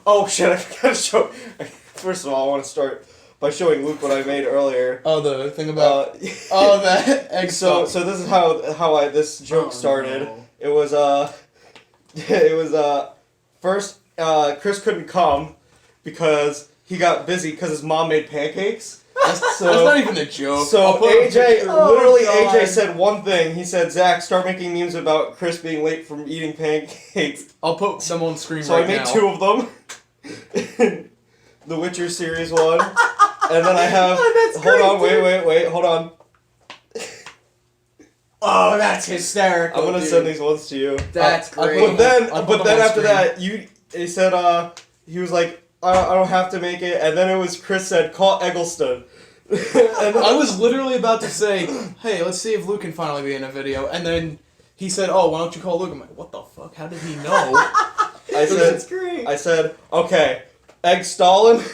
Oh shit! I forgot to show. First of all, I want to start by showing Luke what I made earlier. Oh, the thing about that egg. So this is how this joke started. No. It was first Chris couldn't come because he got busy because his mom made pancakes. That's not even a joke. So AJ, AJ said one thing. He said, "Zach, start making memes about Chris being late from eating pancakes." I'll put some on screen So I made 2 of them. The Witcher series one, and then I have. That's hold on, great, wait, hold on. Oh, that's hysterical. I'm gonna dude. send these ones to you. That's great. But then I'll put them on after screen. that, he said he was like, I don't have to make it, and then it was Chris said, call Eggleston. And I was literally about to say, hey, let's see if Luke can finally be in a video, and then he said, oh, why don't you call Luke? I'm like, what the fuck? How did he know? That's great. I said, okay, Egg Stalin.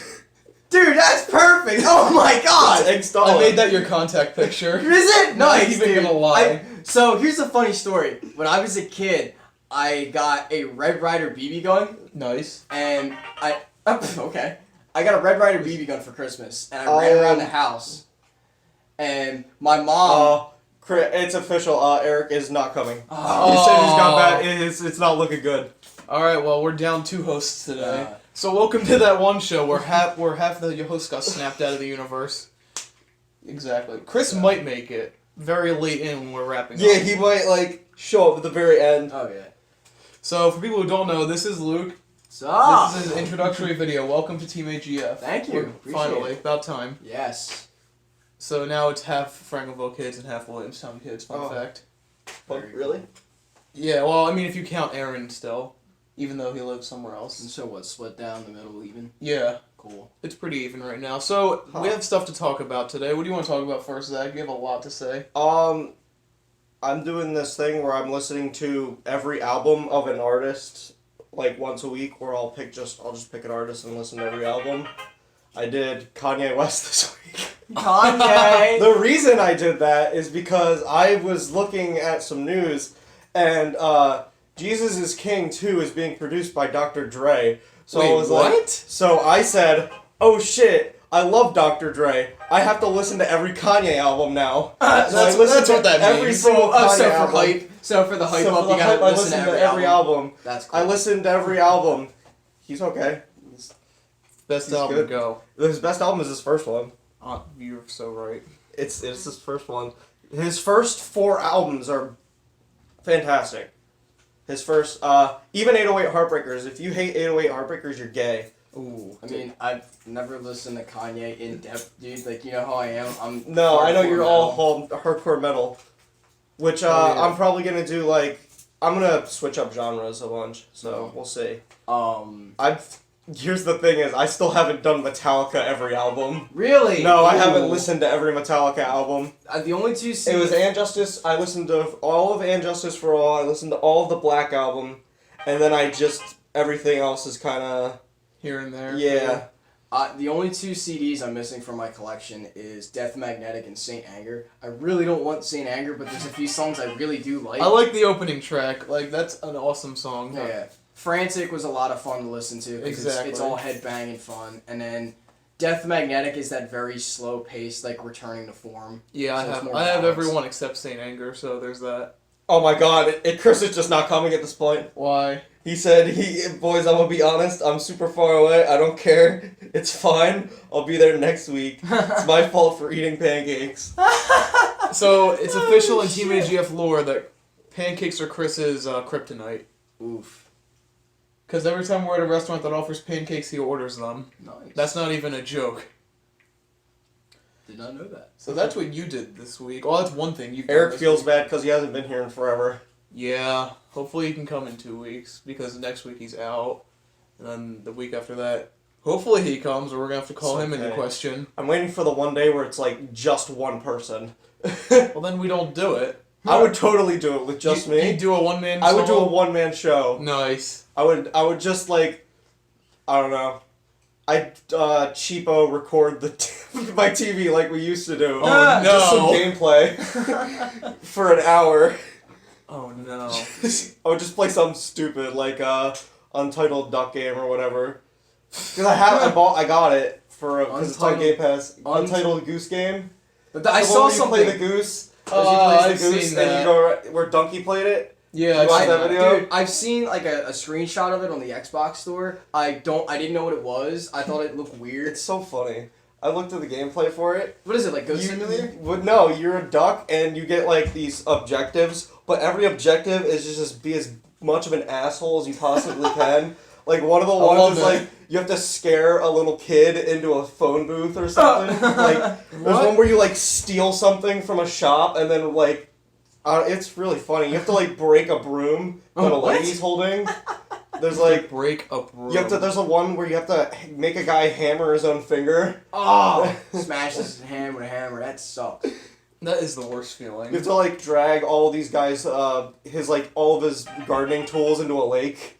Dude, that's perfect. Oh my god. Egg Stalin. I made that your contact picture. Is it? Not Nice, even dude. gonna lie. So here's a funny story. When I was a kid, I got a Red Ryder BB gun, Nice. and okay. I got a Red Ryder BB gun for Christmas, and I ran around the house. And my mom. It's official. Eric is not coming. Oh. He said he's got bad. It's not looking good. All right, well, we're down 2 hosts today. So welcome to That One Show, where half the hosts got snapped out of the universe. Exactly. Chris might make it very late in when we're wrapping up. Yeah, he might show up at the very end. Oh yeah. So for people who don't know, this is Luke. So. This is his introductory video. Welcome to Team AGF. Thank you. We're Appreciate finally, it. about time. Yes. So now it's half Frankleville kids and half Williamstown kids. Fun Oh. fact. But really? Yeah. Well, I mean, if you count Aaron still, even though he lives somewhere else. And so what? Split down the middle even. Yeah. Cool. It's pretty even right now. So we have stuff to talk about today. What do you want to talk about first, Zach? You have a lot to say. I'm doing this thing where I'm listening to every album of an artist once a week, where I'll just pick an artist and listen to every album. I did Kanye West this week. Kanye. The reason I did that is because I was looking at some news, and Jesus is King 2 is being produced by Dr. Dre. So Wait, I was what? So I said, oh shit, I love Dr. Dre. I have to listen to every Kanye album now. So that's I listened what that to every means. single Kanye So for album. hype. So for the hype So up, for the you gotta hype, I listen to every album. That's cool. I listened to every album. He's okay. Best He's album, good. go. His best album is his first one. You're so right. It's his first one. His first 4 albums are fantastic. His first, even 808 Heartbreakers. If you hate 808 Heartbreakers, you're gay. Ooh. I mean, I've never listened to Kanye in depth, dude. Like, you know how I am. No, I know hardcore you're metal. all hardcore metal, which Oh, yeah. I'm probably gonna do. I'm gonna switch up genres a bunch, so we'll see. Here's the thing: is I still haven't done Metallica every album. Really? No, I Ooh. haven't listened to every Metallica album. The only 2 It was And Justice. I listened to all of And Justice for All. I listened to all of the Black Album, and then everything else is kind of Here and there. yeah. The only 2 CDs I'm missing from my collection is Death Magnetic and Saint Anger. I really don't want Saint Anger, but there's a few songs I really do like. I like the opening track. That's an awesome song. Yeah. Frantic was a lot of fun to listen to because Exactly. it's all headbanging fun. And then Death Magnetic is that very slow paced, returning to form. Yeah, So it's more I have balanced. everyone except Saint Anger, so there's that. Oh my God! Chris is just not coming at this point. Why? He said, boys, I'm gonna be honest, I'm super far away, I don't care, it's fine, I'll be there next week, it's my fault for eating pancakes. So it's official in Team shit. AGF lore that pancakes are Chris's kryptonite. Oof. Because every time we're at a restaurant that offers pancakes, he orders them. Nice. That's not even a joke. Did not know that. So that's what you did this week. Well, that's one thing you've done Eric this feels week. bad because he hasn't been here in forever. Yeah, hopefully he can come in 2 weeks, because next week he's out. And then the week after that, hopefully he comes, or we're going to have to call It's him into okay. question. I'm waiting for the one day where it's just one person. Well, then we don't do it. I would totally do it with just me. You'd do a one-man I would do a solo? one-man show. Nice. I would just I don't know. I'd cheapo record my TV like we used to do. Oh, Just some no. gameplay for an hour. Oh, no. I would just play something stupid like Untitled Duck Game or whatever. Because I got it because it's on Game Pass. Untitled Goose Game. But I saw something. You play the goose. I've seen that. And you go where Donkey played it. Yeah, I've seen that video. Dude, I've seen like a screenshot of it on the Xbox store. I didn't know what it was. I thought it looked weird. It's so funny. I looked at the gameplay for it. What is it, like Ghost Simulator? No, you're a duck and you get like these objectives, but every objective is just be as much of an asshole as you possibly can. Like one of the ones is like you have to scare a little kid into a phone booth or something. Like there's one where you like steal something from a shop and then like it's really funny. You have to like break a broom that a lady's holding. There's like break a broom. There's a one where you have to make a guy hammer his own finger. Oh, smash his hand with a hammer. That sucks. That is the worst feeling. You have to like drag all of these guys, all of his gardening tools into a lake.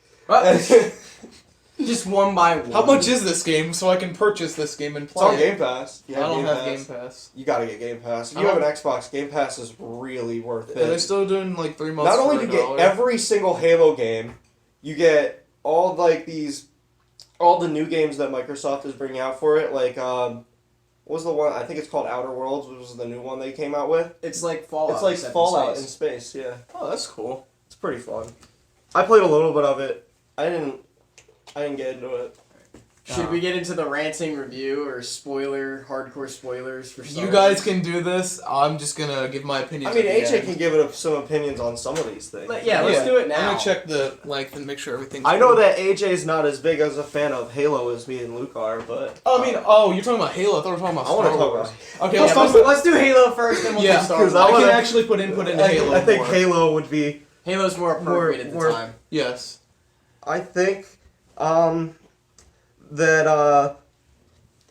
Just one by one. How much is this game so I can purchase this game and play? It's on Game Pass. I don't have Game Pass. You gotta get Game Pass. If you have an Xbox, Game Pass is really worth it. And they're still doing like 3 months. Not only do you get every single Halo game, you get all the new games that Microsoft is bringing out for it. Like, what was the one? I think it's called Outer Worlds, which was the new one they came out with. It's like Fallout. It's like Fallout in space. Yeah. Oh, that's cool. It's pretty fun. I played a little bit of it. I didn't get into it. Should we get into the ranting review or hardcore spoilers for Star You guys can do this. I'm just gonna give my opinion. I mean, AJ can give it some opinions on some of these things. Let's do it now. I'm gonna check the length and make sure everything's I know that AJ's not as big as a fan of Halo as me and Luke are, but... I mean, you're talking about Halo. I thought we were talking about Star Wars. Okay, let's do Halo first, then we'll do Star Wars. I can actually put input into Halo. I think Halo would be... Halo's more appropriate at the time. Yes. I think, that,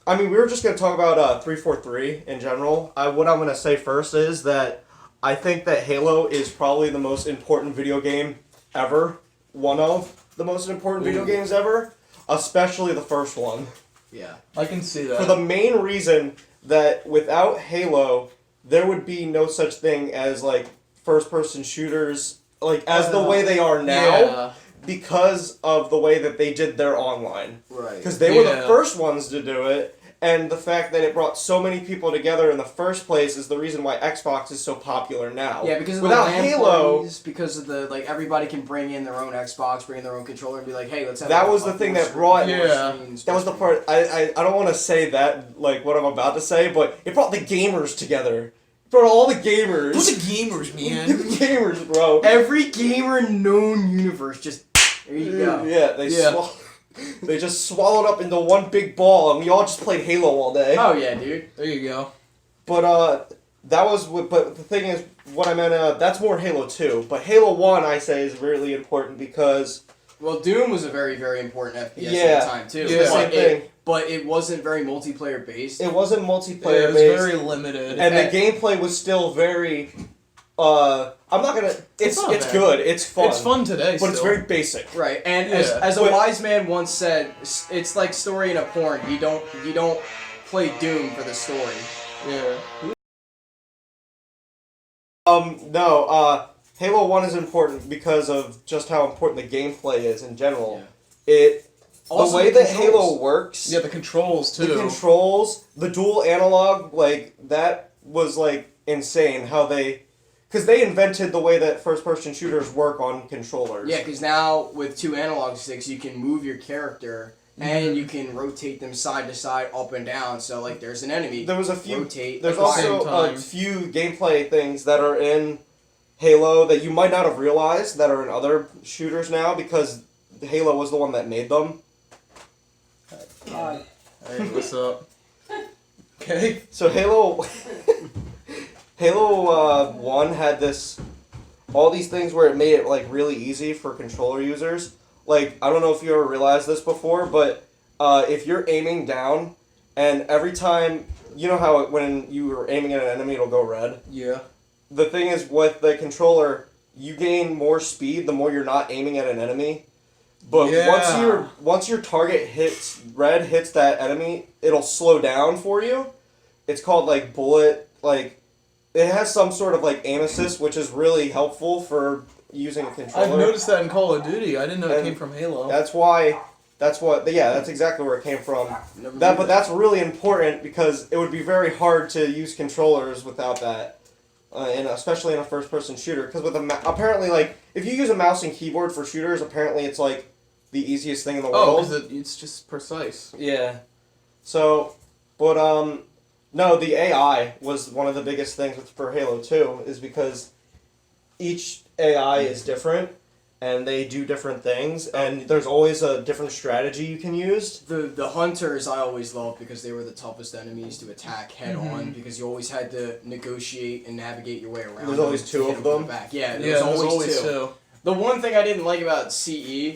I mean, we were just going to talk about 343 in general. What I'm going to say first is that I think that Halo is probably the most important video game ever. One of the most important video games ever. Especially the first one. Yeah. I can see that. For the main reason that without Halo, there would be no such thing as, like, first-person shooters, like, as the way they are now. Yeah. Because of the way that they did their online. Right. Because they were the first ones to do it, and the fact that it brought so many people together in the first place is the reason why Xbox is so popular now. Yeah, because of without the LAN Halo, parties, because of the, like, everybody can bring in their own Xbox, bring in their own controller, and be like, hey, let's have that was the thing that brought... Yeah. That was the part... I don't want to say that, like, what I'm about to say, but it brought the gamers together. For all the gamers. Who's the gamers, man? The gamers, bro. Every gamer in known universe just... There you go. Yeah, they just swallowed up into one big ball, and we all just played Halo all day. Oh yeah, dude. There you go. But but the thing is, what I meant, that's more Halo 2. But Halo 1, I say, is really important because... Well, Doom was a very, very important FPS Yeah. at the time, too. Yeah. Same thing. But it wasn't very multiplayer based. It wasn't multiplayer It was based. very limited. And the gameplay was still very... I'm not gonna... It's good. It's fun. It's fun today, but it's very basic. Right, and Yeah. as a wise man once said, it's like story in a porn. You don't play Doom for the story. Yeah. No, Halo 1 is important because of just how important the gameplay is in general. Yeah. The way that Halo works... Yeah, the controls, too. The controls, the dual analog, like, that was, like, insane how they... Because they invented the way that first-person shooters work on controllers. Yeah, because now with 2 analog sticks, you can move your character and you can rotate them side to side, up and down. So, like, there's an enemy. There was a few. Rotate. There's at the same also time. a few gameplay things that are in Halo that you might not have realized that are in other shooters now because Halo was the one that made them. Hi. Hey, what's up? Okay. So Halo 1 had all these things where it made it like really easy for controller users. Like, I don't know if you ever realized this before, but if you're aiming down and every time, you know how when you are aiming at an enemy it'll go red? Yeah. The thing is with the controller, you gain more speed the more you're not aiming at an enemy. But once your target hits that enemy, it'll slow down for you. It's called like bullet, like it has some sort of like aim assist, which is really helpful for using a controller. I've noticed that in Call of Duty. I didn't know it came from Halo. That's why That's exactly where it came from. Never That, knew but that's really important because it would be very hard to use controllers without that, and especially in a first-person shooter. Because with apparently, like, if you use a mouse and keyboard for shooters, apparently it's like the easiest thing in the Oh, world. because it's just precise. Yeah. So, but no, the AI was one of the biggest things for Halo 2 is because each AI is different. And they do different things, and there's always a different strategy you can use. The hunters I always loved because they were the toughest enemies to attack head on because you always had to negotiate and navigate your way around. There's always two of them. Back. Yeah, There's there's always two. two. The one thing I didn't like about CE,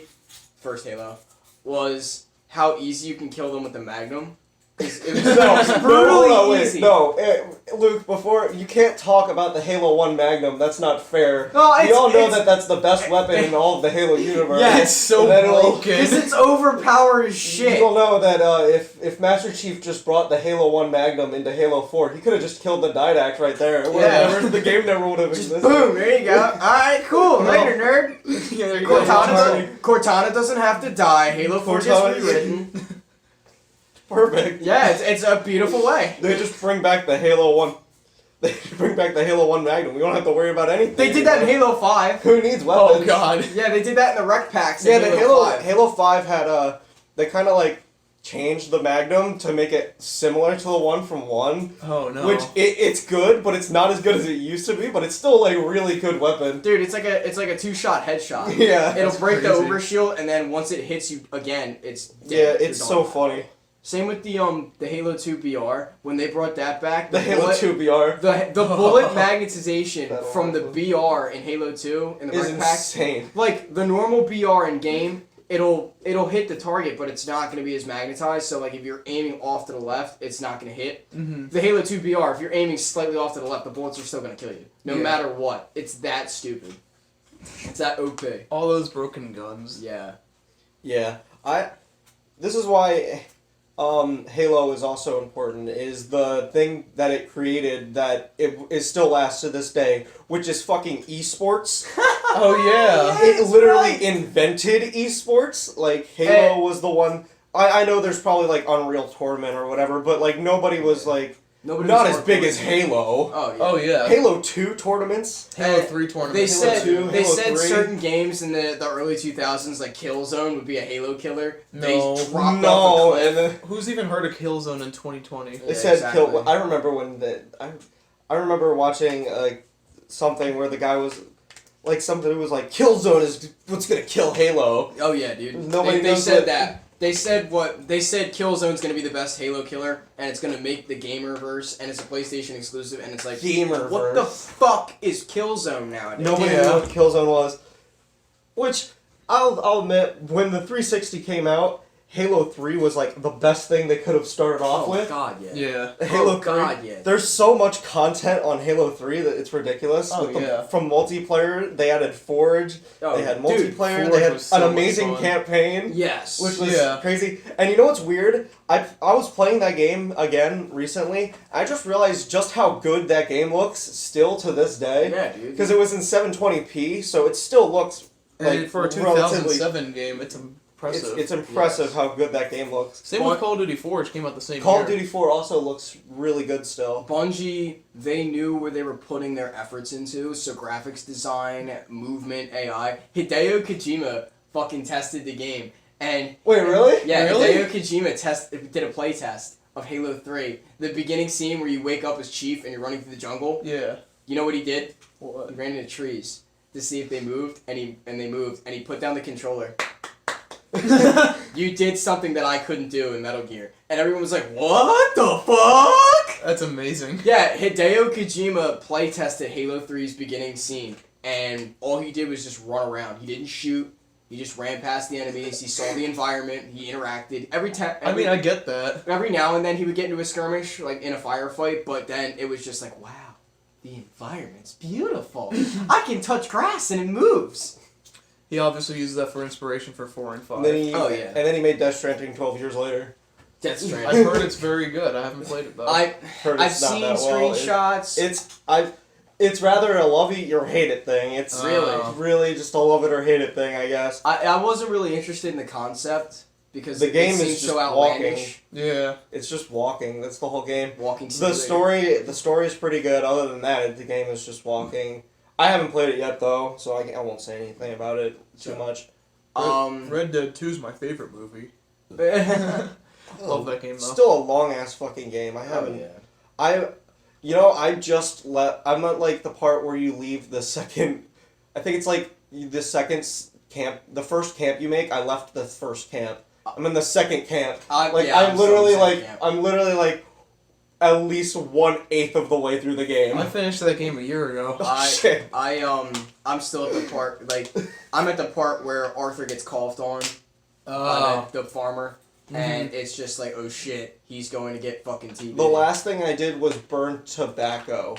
first Halo, was how easy you can kill them with the Magnum. It was brutally easy. Luke, before, you can't talk about the Halo 1 Magnum, that's not fair. No, we all know that that's the best weapon in all of the Halo universe. Yeah, It's so And then broken. Because it's overpowered as shit. You'll know that if Master Chief just brought the Halo 1 Magnum into Halo 4, he could have just killed the Didact right there. The game never would have Just existed. boom, there you go. Alright, cool. Later, nerd. Yeah, there you go. Cortana doesn't have to die. Halo 4 gets Cortana- rewritten. Perfect. Yeah, it's a beautiful way. They just bring back the Halo 1. They bring back the Halo 1 Magnum. We don't have to worry about anything. They did that in Halo 5. Who needs weapons? Oh god. Yeah, they did that in the rec packs in Yeah, the Halo 5. Halo 5 had they kind of like changed the Magnum to make it similar to the one from 1. Oh no. Which it's good, but it's not as good as it used to be. But it's still like a really good weapon. Dude, it's like a 2-shot headshot. Yeah, It'll That's break the crazy. overshield, and then once it hits you again, it's dead. Yeah, it's You're so done. funny. Same with the Halo 2 BR. When they brought that back, The Halo 2 BR the bullet magnetization That from the awesome. BR in Halo 2 in the is rec packs, insane. like the normal BR in game, it'll hit the target, but it's not going to be as magnetized. So like if you're aiming off to the left, it's not going to hit. Mm-hmm. The Halo 2 BR, if you're aiming slightly off to the left, the bullets are still going to kill you, no Yeah. matter what. It's that stupid. It's that OP. All those broken guns. Yeah. Yeah, this is why Halo is also important, is the thing that it created that it still lasts to this day, which is fucking esports. Oh yeah. It literally invented esports. Like, Halo was the one. I know there's probably like Unreal Tournament or whatever, but like nobody was like Nobody not was as big hardcore. as Halo. Oh yeah. Oh yeah. Halo 2 tournaments. Halo 3 tournament. They Halo said 2, they Halo said 3. certain games in the early 2000s, like Killzone, would be a Halo killer. No. They dropped off a No, cliff. and then Who's even heard of Killzone in 2020? they Yeah, said exactly. kill. I remember when I remember watching something where the guy was like something that was like Killzone is what's gonna kill Halo. Oh yeah, dude. Nobody they knows said what- that. They said Killzone's gonna be the best Halo killer, and it's gonna make the Gamerverse, and it's a PlayStation exclusive, and it's like Gamerverse. what the fuck is Killzone nowadays? Nobody Yeah. knew what Killzone was. Which I'll admit, when the 360 came out, Halo 3 was like the best thing they could have started off Oh with. god, yeah. Yeah. Halo Oh 3. god, yeah. There's so much content on Halo 3 that it's ridiculous. Oh, yeah. From multiplayer, they added Forge. Oh, They had dude, multiplayer. Forge They had was so an much amazing fun. campaign. Yes. Which was Yeah. crazy. And you know what's weird? I was playing that game again recently. I just realized just how good that game looks still to this day. yeah, dude. Because it was in 720p, so it still looks like And for a relatively. 2007 game, it's impressive. It's impressive Yes. how good that game looks. Same with Call of Duty 4, which came out the same Call year. of Duty 4 also looks really good still. Bungie, they knew where they were putting their efforts into, so graphics design, movement, AI. Hideo Kojima fucking tested the game. And Wait, really? yeah, Really? Hideo Kojima did a play test of Halo 3. The beginning scene where you wake up as Chief and you're running through the jungle. Yeah. You know what he did? What? He ran into trees to see if they moved, and they moved, and he put down the controller. You did something that I couldn't do in Metal Gear. And everyone was like, what the fuck? That's amazing. Yeah, Hideo Kojima playtested Halo 3's beginning scene, and all he did was just run around. He didn't shoot. He just ran past the enemies. He saw the environment. He interacted. I mean, I get that. every now and then he would get into a skirmish, like in a firefight, but then it was just like, wow, the environment's beautiful. I can touch grass and it moves. He obviously used that for inspiration for 4 and 5. And then he, Oh, yeah. And then he made Death Stranding 12 years later. Death Stranding. I've heard it's very good. I haven't played it though. Heard I've it's not seen that well. screenshots. It's rather a love it or hate it thing. It's Really? really just a love it or hate it thing, I guess. I wasn't really interested in the concept because The game it is seems just so walking. outlandish. Yeah. It's just walking. That's the whole game. Walking The story is pretty good. Other than that, the game is just walking. I haven't played it yet though, so I won't say anything about it too much. Red Dead 2 is my favorite movie. Love that game though. Still a long ass fucking game. I haven't. yeah. I just I'm at like the part where you leave the second. I think it's like the second camp. The first camp you make. I left the first camp. I'm in the second camp. I'm literally like at least 1/8 of the way through the game. I finished that game a year ago. Shit. I'm still at the part I'm at the part where Arthur gets coughed on by the farmer, and it's just like, oh shit, he's going to get fucking TV. The last thing I did was burn tobacco.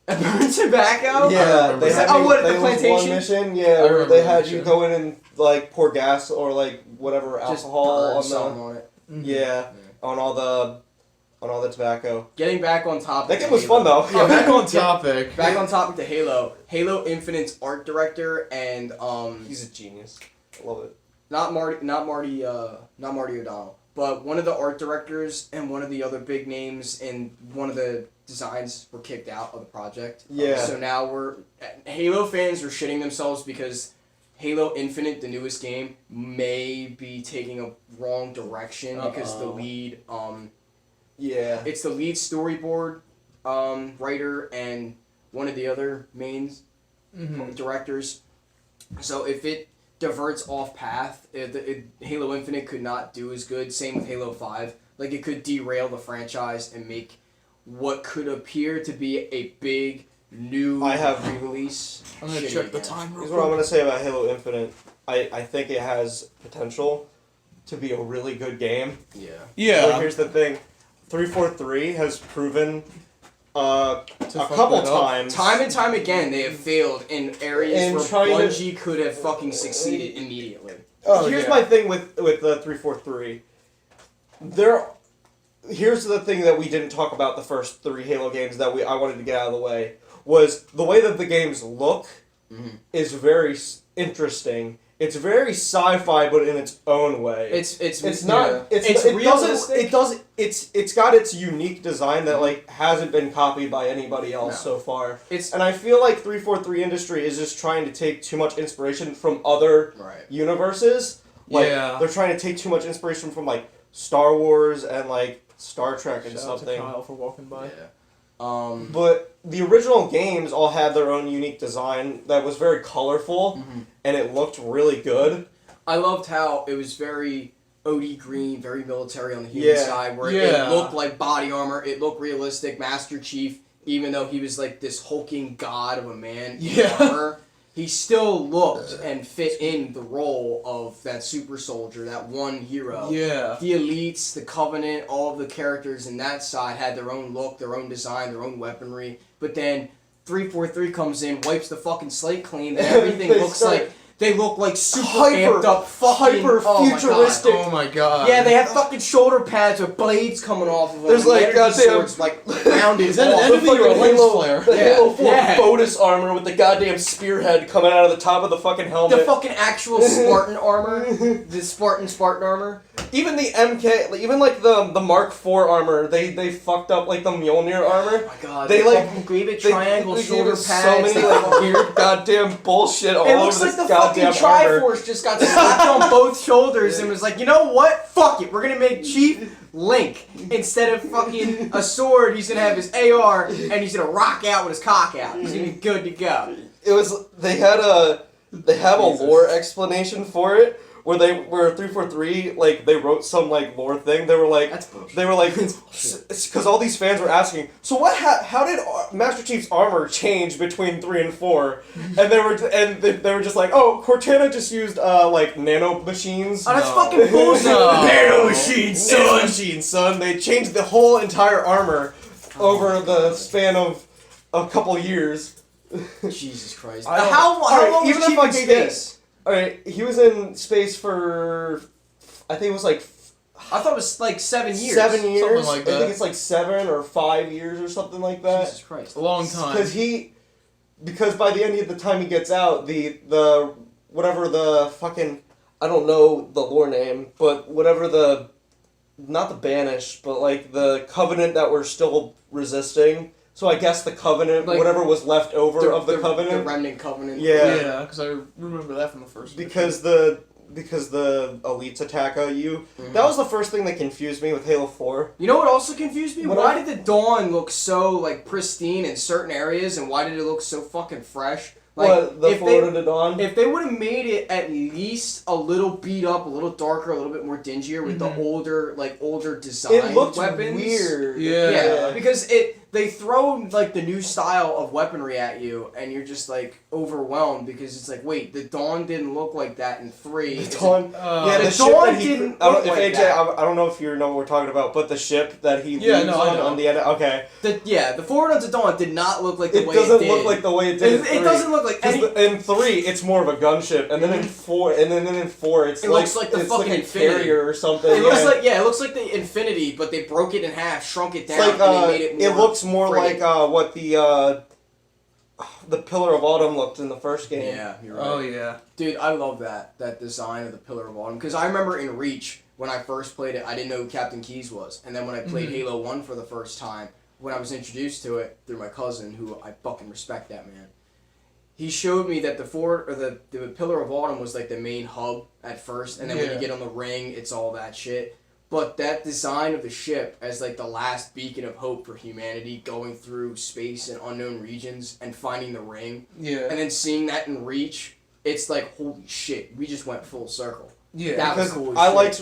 Burn tobacco? Yeah, they had what, at the there was plantation? one mission, yeah, where remember they the had you mission. go in and like pour gas or like whatever Just alcohol burn on something the on it. yeah on all the tobacco. Getting back on topic. That game to was Halo. fun though. Yeah, back on topic. Back on topic to Halo. Halo Infinite's art director and He's a genius. I love it. not Marty O'Donnell, but one of the art directors and one of the other big names in one of the designs were kicked out of the project. Yeah. So now Halo fans are shitting themselves because Halo Infinite, the newest game, may be taking a wrong direction because the lead Yeah. it's the lead storyboard writer and one of the other main directors. So if it diverts off path, Halo Infinite could not do as good. Same with Halo 5. Like, it could derail the franchise and make what could appear to be a big new re-release. I'm gonna shitty check the again. time real Here's quick. what I'm gonna say about Halo Infinite. I think it has potential to be a really good game. Yeah. Yeah. But here's the thing, 343 has proven a fuck couple that up. times. Time and time again, they have failed in areas In where trying to- Bungie could have fucking succeeded immediately. Here's my thing with the 343. Here's the thing that we didn't talk about the first 3 Halo games that I wanted to get out of the way was the way that the games look is very interesting. It's very sci-fi, but in its own way. It's not. It's realistic. It's got its unique design that like hasn't been copied by anybody else so far. And I feel like 343 Industry is just trying to take too much inspiration from other universes. Like they're trying to take too much inspiration from like Star Wars and like Star Trek and Shout out something. to Kyle for walking by. But the original games all had their own unique design that was very colorful, and it looked really good. I loved how it was very OD green, very military on the human side, where it looked like body armor, it looked realistic. Master Chief, even though he was like this hulking god of a man in armor, he still looked and fit in the role of that super soldier, that one hero. Yeah. The Elites, the Covenant, all of the characters in that side had their own look, their own design, their own weaponry. But then 343 comes in, wipes the fucking slate clean, and everything they look like super amped up, fucking hyper-futuristic. Oh my god. Yeah, they have fucking shoulder pads with blades coming off of them. There's like energy goddamn swords, like rounded. Is that an enemy or a lens flare? The Halo 4 Yeah. Fotis armor with the goddamn spearhead coming out of the top of the fucking helmet. The fucking actual Spartan armor, the Spartan armor. Even the MK, even like the Mark IV armor, they fucked up like the Mjolnir armor. Oh my god, They like fucking gave it triangle they shoulder gave it pads. so many like weird goddamn bullshit all It over looks like this the fucking goddamn armor. Triforce just got slapped on both shoulders and was like, you know what? Fuck it. We're gonna make Chief Link. Instead of fucking a sword, he's gonna have his AR and he's gonna rock out with his cock out. He's gonna be good to go. It was they have a lore explanation for it. Where 343 like they wrote some like lore thing. They were like That's bullshit. They were like because all these fans were asking. So how did Master Chief's armor change between 3 and 4? And they were just like, oh, Cortana just used like nano machines. Oh, that's fucking bullshit. Nano machines, son. They changed the whole entire armor over the span of a couple years. Jesus Christ. I don't- How long even was if Chief I in gave space? Alright, he was in space for, I think it was like I thought it was like 7 years. 7 years. Something like that. I think it's like 7 or 5 years or something like that. Jesus Christ. A long time. Because by the end of the time he gets out, the whatever the fucking, I don't know the lore name, but whatever the, not the banished, but like the covenant that we're still resisting. So I guess the covenant, Like, whatever was left over of the covenant. The remnant covenant. Yeah. Yeah, because I remember that from the first Because the elites attack you. Mhm. That was the first thing that confused me with Halo 4. You know what also confused me? What Why I- did the Dawn look so like pristine in certain areas, and why did it look so fucking fresh? Like What, the if Florida to Dawn? if they would have made it at least a little beat up, a little darker, a little bit more dingier with the older design It looked weapons. weird. Yeah. Because they throw like the new style of weaponry at you, and you're just like overwhelmed because it's like, wait, the Dawn didn't look like that in 3. The Dawn. Yeah, the the ship Dawn that he. didn't I don't, look if like AJ, that. I don't know if you know what we're talking about, but the ship that he Yeah, leaves no, I know. on the end. Okay. The Forward Unto Dawn did not look like the It way doesn't it did. look like the way it did. It doesn't look like any. In 3, it's more of a gunship, and then in 4, and then in 4, it's It looks like the it's fucking like a Infinity. carrier or something. It looks it looks like the Infinity, but they broke it in half, shrunk it It's down, like and they made it more. it looks more friggin- like what the Pillar of Autumn looked in the first game. Yeah, you're right. Oh yeah. Dude, I love that design of the Pillar of Autumn, because I remember in Reach when I first played it, I didn't know who Captain Keyes was, and then when I played Halo 1 for the first time, when I was introduced to it through my cousin, who I fucking respect that man. He showed me that the Pillar of Autumn was like the main hub at first, and then when you Yeah. get on the ring, it's all that shit. But that design of the ship as like the last beacon of hope for humanity going through space and unknown regions and finding the ring, Yeah. and then seeing that in Reach, it's like, holy shit, we just went full circle. Yeah. That was Because cool as I shit. liked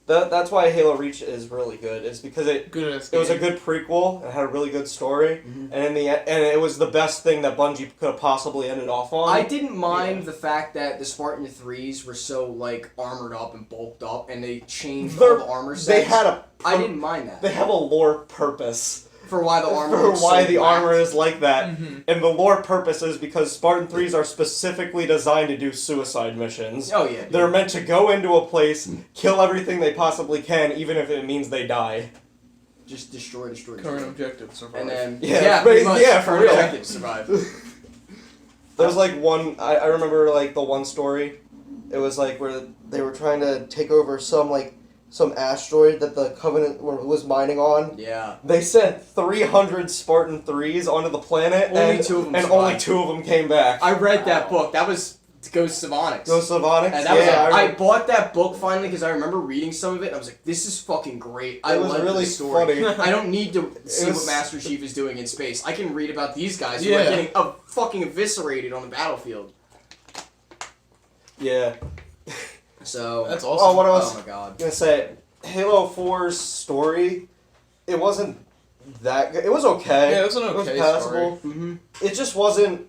that's why Halo Reach is really good. Is because it Good at was a good prequel. It had a really good story, Mhm. and in the and it was the best thing that Bungie could have possibly ended off on. I didn't mind the fact that the Spartan 3s were so like armored up and bulked up, and they changed all the armor sets. They had a. I didn't mind that. They have a lore purpose For why the armor for looks why so the whacked. armor is like that, Mhm. and the lore purpose is because Spartan 3s are specifically designed to do suicide missions. Oh yeah, dude. They're meant to go into a place, kill everything they possibly can, even if it means they die. Just destroy. Current objective survive. And then Yeah, pretty but- much. yeah, for current real. objective, survive. There's like one, I remember like the one story, it was like where they were trying to take over some asteroid that the Covenant was mining on. Yeah. They sent 300 Spartan 3s onto the planet, Only two of them and only survived. 2 of them came back. I read that book. That was Ghost of Onyx. Those Slavonics? And that was yeah, I bought that book finally because I remember reading some of it and I was like, this is fucking great. I It was like really the story. funny. I don't need to see was- what Master Chief is doing in space. I can read about these guys who Yeah. are getting fucking eviscerated on the battlefield. Yeah. So That's awesome. Oh, what I was oh my god. gonna say, Halo 4's story, it wasn't that good. It was okay. Yeah, it was an okay passable. Mm-hmm. It just wasn't.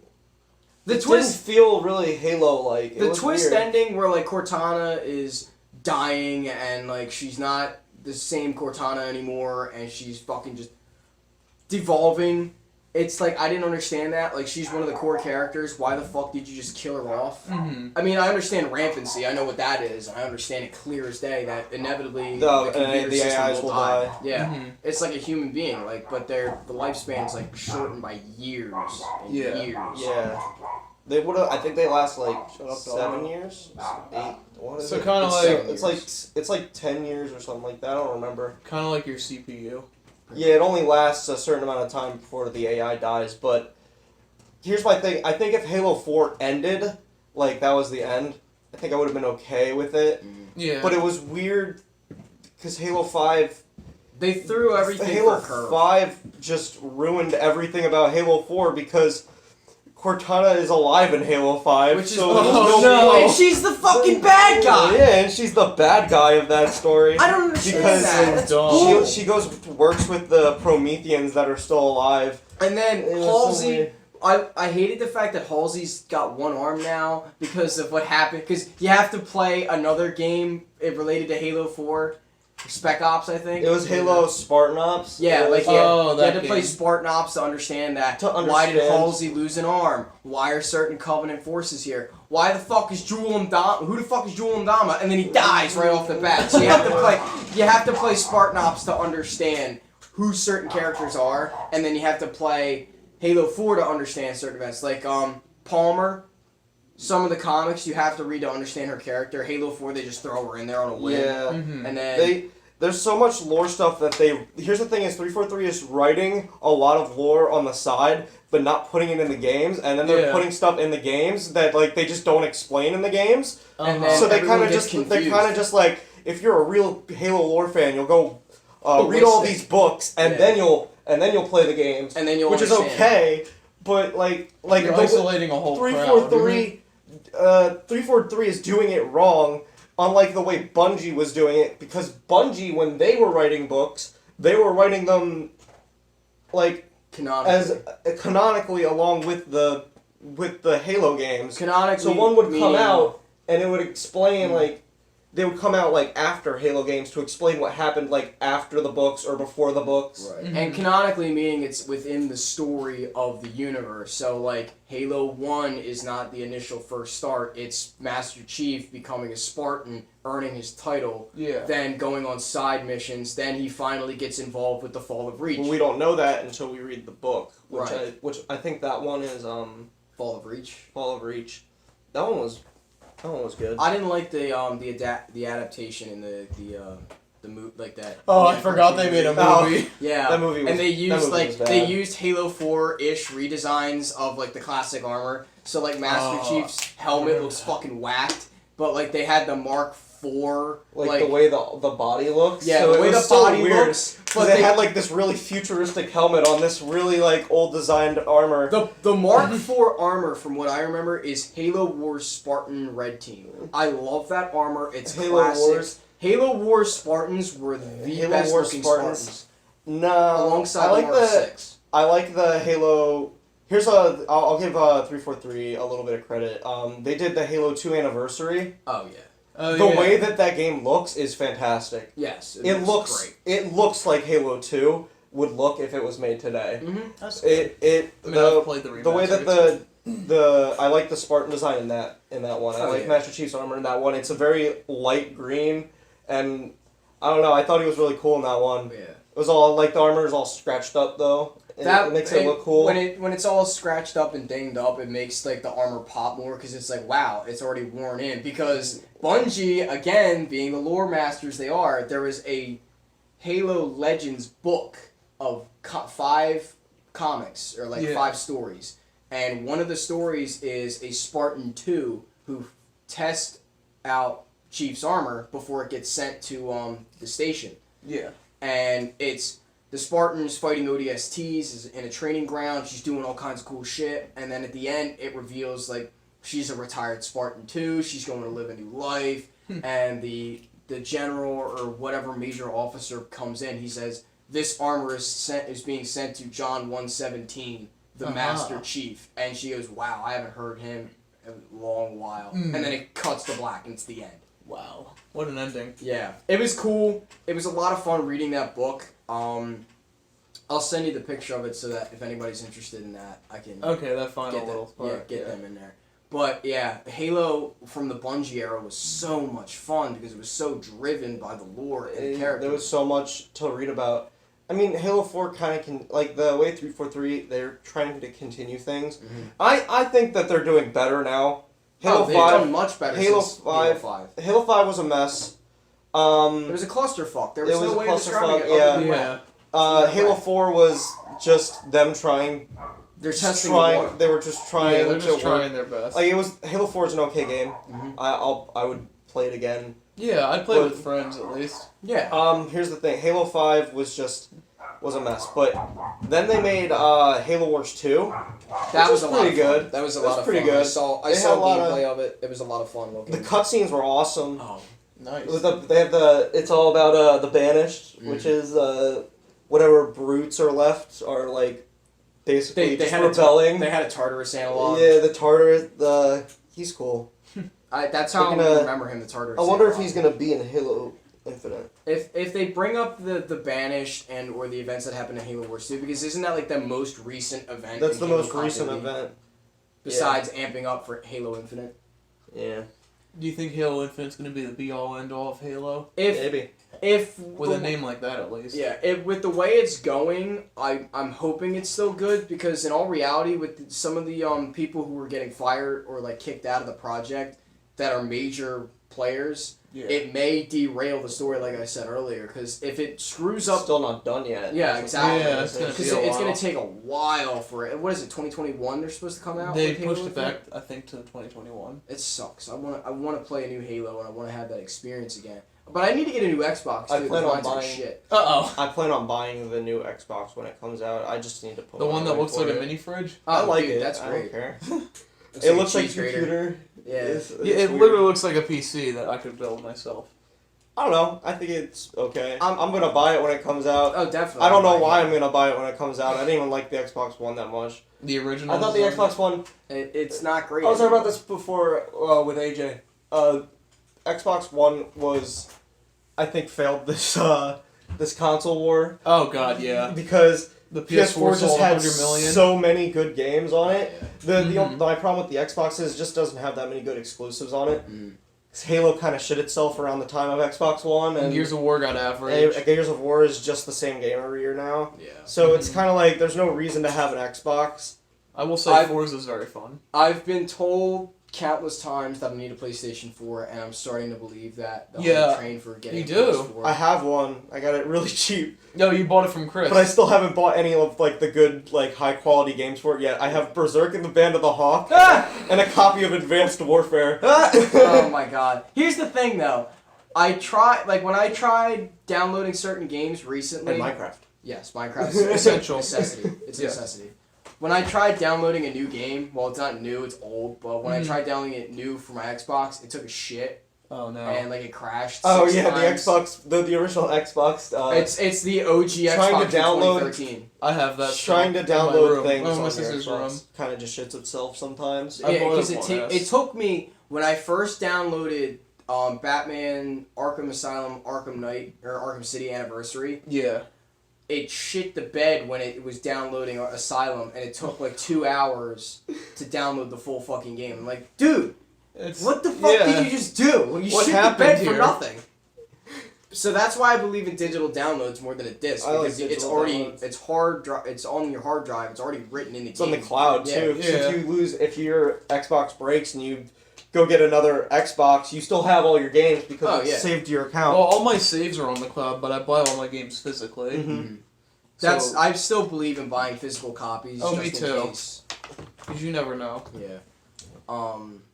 The it twist, didn't feel really Halo-like. the twist ending where like Cortana is dying and like she's not the same Cortana anymore and she's fucking just devolving. It's like I didn't understand that. Like she's one of the core characters. Why the fuck did you just kill her off? Mhm. I mean, I understand rampancy. I know what that is. I understand it clear as day that inevitably The computer the system AIs will die. Yeah, Mhm. it's like a human being. Like, but the lifespan is like shortened by years and Yeah. years. Yeah. They would have. I think they last like Shut up, 7 dog. years, 8. What is So it? kinda It's like- seven- it's like 10 years or something like that. I don't remember. Kind of like your CPU. Yeah, it only lasts a certain amount of time before the AI dies. But here's my thing. I think if Halo 4 ended, like that was the end, I think I would have been okay with it. Yeah. But it was weird because Halo 5. They threw everything Halo for a curve. 5 just ruined everything about Halo 4 because Cortana is alive in Halo 5. Which is so there's oh, no no. point. And she's the fucking bad guy. Yeah, and she's the bad guy of that story. I don't understand Because that. That's dumb. bull. She goes works with the Prometheans that are still alive. And then It was so Halsey, weird. I hated the fact that Halsey's got one arm now because of what happened. Because you have to play another game related to Halo 4, Spec Ops, I think. It was Halo Spartan Ops. Yeah, It like was- you had that to play game. Spartan Ops to understand that. To Why did understand. Halsey lose an arm? Why are certain Covenant forces here? Why the fuck is Jewel Mdama? Who the fuck is Jewel Mdama? And then he dies right off the bat. So you have to play Spartan Ops to understand who certain characters are, and then you have to play Halo 4 to understand certain events. Like Palmer, some of the comics you have to read to understand her character. Halo 4, they just throw her in there on a whim. Yeah. And then There's so much lore stuff that here's the thing is 343 is writing a lot of lore on the side, but not putting it in the games, and then they're putting stuff in the games that like they just don't explain in the games. And then So they're everyone kind gets of just like, if you're a real Halo lore fan, you'll go read all these books, and then you'll play the games, and then you'll which understand. is okay. But like you're isolating a whole 343, 343 is doing it wrong. Unlike the way Bungie was doing it, because Bungie, when they were writing books, they were writing them like canonically along with the Halo games. Canonically, so one would come out and it would explain like they would come out like after Halo games to explain what happened like after the books or before the books. Right. And canonically meaning it's within the story of the universe. So like Halo 1 is not the initial first start. It's Master Chief becoming a Spartan, earning his title, then going on side missions, then he finally gets involved with the Fall of Reach. Well, we don't know that until we read the book, which Right. I think that one is Fall of Reach. Fall of Reach. That one was good. I didn't like the adaptation in the movie like that. Oh, I forgot they made a movie. Yeah, that movie was, and they used was bad. they used Halo 4-ish redesigns of like the classic armor. So like Master Chief's helmet looks fucking whacked, but like they had the Mark IV, like the way the body looks. Yeah, so the way the body looks. But they had like this really futuristic helmet on this really like old designed armor. The Mark IV armor, from what I remember, is Halo Wars Spartan Red Team. I love that armor. It's Halo classic. Wars. Halo Wars Spartans were the Halo best Wars looking Spartans. No, alongside the Mark 6. I like the Halo. I'll give 343 a little bit of credit. They did the Halo 2 anniversary. Oh yeah. The way that game looks is fantastic. Yes, it looks great. It looks like Halo 2 would look if it was made today. Mm-hmm. That's I've played the way that I like the Spartan design in that one. I like Master Chief's armor in that one. It's a very light green, and I don't know. I thought he was really cool in that one. Yeah. It was all like the armor is all scratched up though. It makes it look cool. When it's all scratched up and dinged up, it makes like the armor pop more because it's like, wow, it's already worn in. Because Bungie, again, being the lore masters they are, there was a Halo Legends book of 5 comics or 5 stories, and one of the stories is a Spartan 2 who tests out Chief's armor before it gets sent to the station. Yeah. And it's the Spartans fighting ODSTs is in a training ground. She's doing all kinds of cool shit. And then at the end, it reveals, like, she's a retired Spartan too. She's going to live a new life. And the general or whatever major officer comes in. He says, this armor is being sent to John 117, the Master Chief. And she goes, wow, I haven't heard him in a long while. And then it cuts to black and it's the end. Wow. What an ending. Yeah. It was cool. It was a lot of fun reading that book. I'll send you the picture of it so that if anybody's interested in that, I can that final little part. Get them in there. But yeah, Halo from the Bungie era was so much fun because it was so driven by the lore and the characters. There was so much to read about. I mean, Halo 4 kind of can, like the way 343, they're trying to continue things. Mm-hmm. I think that they're doing better now. Halo 5, they've done much better Halo since 5, Halo 5. Halo 5 was a mess. It was a clusterfuck. There was no way of describing it. Halo 4 was just them trying. They're testing. They were just trying. Yeah, they're just trying their best. Like Halo 4 is an okay game. Mm-hmm. I would play it again. Yeah, I'd play with friends at least. Yeah. Here's the thing. Halo 5 was a mess, but then they made Halo Wars 2. That was pretty good. That was a lot of pretty fun. good. I saw gameplay of it. It was a lot of fun looking. The cutscenes were awesome. Oh, nice. They have it's all about the Banished, which is whatever brutes are left are like basically they just had rebelling. They had a Tartarus analog. Yeah, the Tartarus. He's cool. That's how I remember him. The Tartarus. I wonder analog. if he's gonna be in Halo Infinite. If they bring up the Banished or the events that happened in Halo Wars 2, because isn't that like the most recent event? That's the Halo most recent continuity, event. besides amping up for Halo Infinite. Yeah. Do you think Halo Infinite's going to be the be-all, end-all of Halo? If Maybe. If With a name like that, at least. Yeah, with the way it's going, I'm hoping it's still good because in all reality, with some of the people who were getting fired or like kicked out of the project that are major players, it may derail the story, like I said earlier. Because if it screws up, Still not done yet. yeah, exactly. Yeah, it's gonna Because be a it's while. gonna take a while for it. What is it? 2021? They're supposed to come out. They with Halo pushed it back, Infinite? I think, to 2021. It sucks. I wanna play a new Halo and I wanna have that experience again. But I need to get a new Xbox too. I plan on mine's like buying- shit. Uh-oh. I plan on buying the new Xbox when it comes out. I just need to put The one that money looks like for a it. mini fridge? I Oh, like dude, it. That's I great. don't care. Looks It like a looks like cheese grater. computer. Yeah. It's Yeah, it weird. literally looks like a PC that I could build myself. I don't know. I think it's okay. I'm gonna buy it when it comes out. Oh, definitely. I don't know why I'm gonna buy it when it comes out. I didn't even like the Xbox One that much. The original. I thought the Xbox One. It's not great. I was talking about this before with AJ. Xbox One was, I think, failed this console war Oh god, yeah. because The PS4 PS4 just sold had 100 million. so many good games on it. Mhm. My problem with the Xbox is it just doesn't have that many good exclusives on it. Mm. 'Cause Halo kind of shit itself around the time of Xbox One, and Gears of War got average. Gears of War is just the same game every year now. Yeah. So it's Mhm. kind of like there's no reason to have an Xbox. I will say Forza is very fun. I've been told countless times that I need a PlayStation 4, and I'm starting to believe that. Yeah, I'm trained for getting you a do. PS4. I have one. I got it really cheap, No, you bought it from Chris. but I still haven't bought any of like the good like high quality games for it yet. I have Berserk and the Band of the Hawk and a copy of Advanced Warfare. Oh my god. Here's the thing though. When I tried downloading certain games recently. And Minecraft. Yes, Minecraft is Essential. necessity. It's a Yeah. necessity. When I tried downloading a new game, well, it's not new, it's old, but when I tried downloading it new for my Xbox, it took a shit Oh no. and like it crashed. Oh 6 yeah, times. the Xbox, the original Xbox. It's the OG trying Xbox to download- from 2013. I have that. trying to in my download room. things Oh, on my your sister's room. Xbox kind of just shits itself sometimes. I Yeah, bought because it once. it took me when I first downloaded Batman Arkham Asylum, Arkham Knight, or Arkham City Anniversary. Yeah. It shit the bed when it was downloading Asylum, and it took like 2 hours to download the full fucking game. I'm like, dude, It's, what the fuck yeah. did you just do? You What shit the happened bed for here? nothing. So that's why I believe in digital downloads more than a disc, I like because it's digital already downloads. it's on your hard drive. It's already written in the It's game. on the cloud Yeah. too. So Yeah. if your Xbox breaks and you go get another Xbox, you still have all your games because Oh, it's yeah. saved to your Well, account. all my saves are on the cloud, but I buy all my games physically. Mhm. That's So, I still believe in buying physical copies. Oh, just me in too. Case. 'cause you never know. Yeah.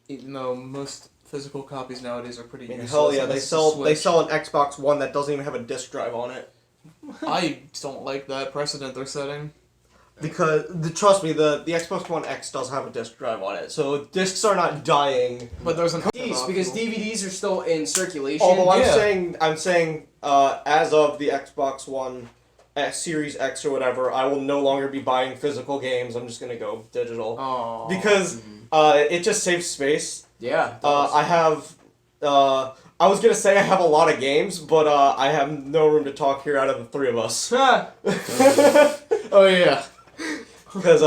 Even though most physical copies nowadays are pretty I mean, useless. hell yeah, unless they it's a sell Switch. an Xbox One that doesn't even have a disc drive on it. I don't like that precedent they're setting. Because trust me, the Xbox One X does have a disc drive on it, so discs are not dying. But there's an DVDs, because DVDs are still in circulation. Although Yeah. I'm saying, as of the Xbox One Series X or whatever, I will no longer be buying physical games. I'm just gonna go digital Aww. because it just saves space. Yeah. it does. I have. I was gonna say I have a lot of games, but I have no room to talk here out of the three of us. Oh yeah. Because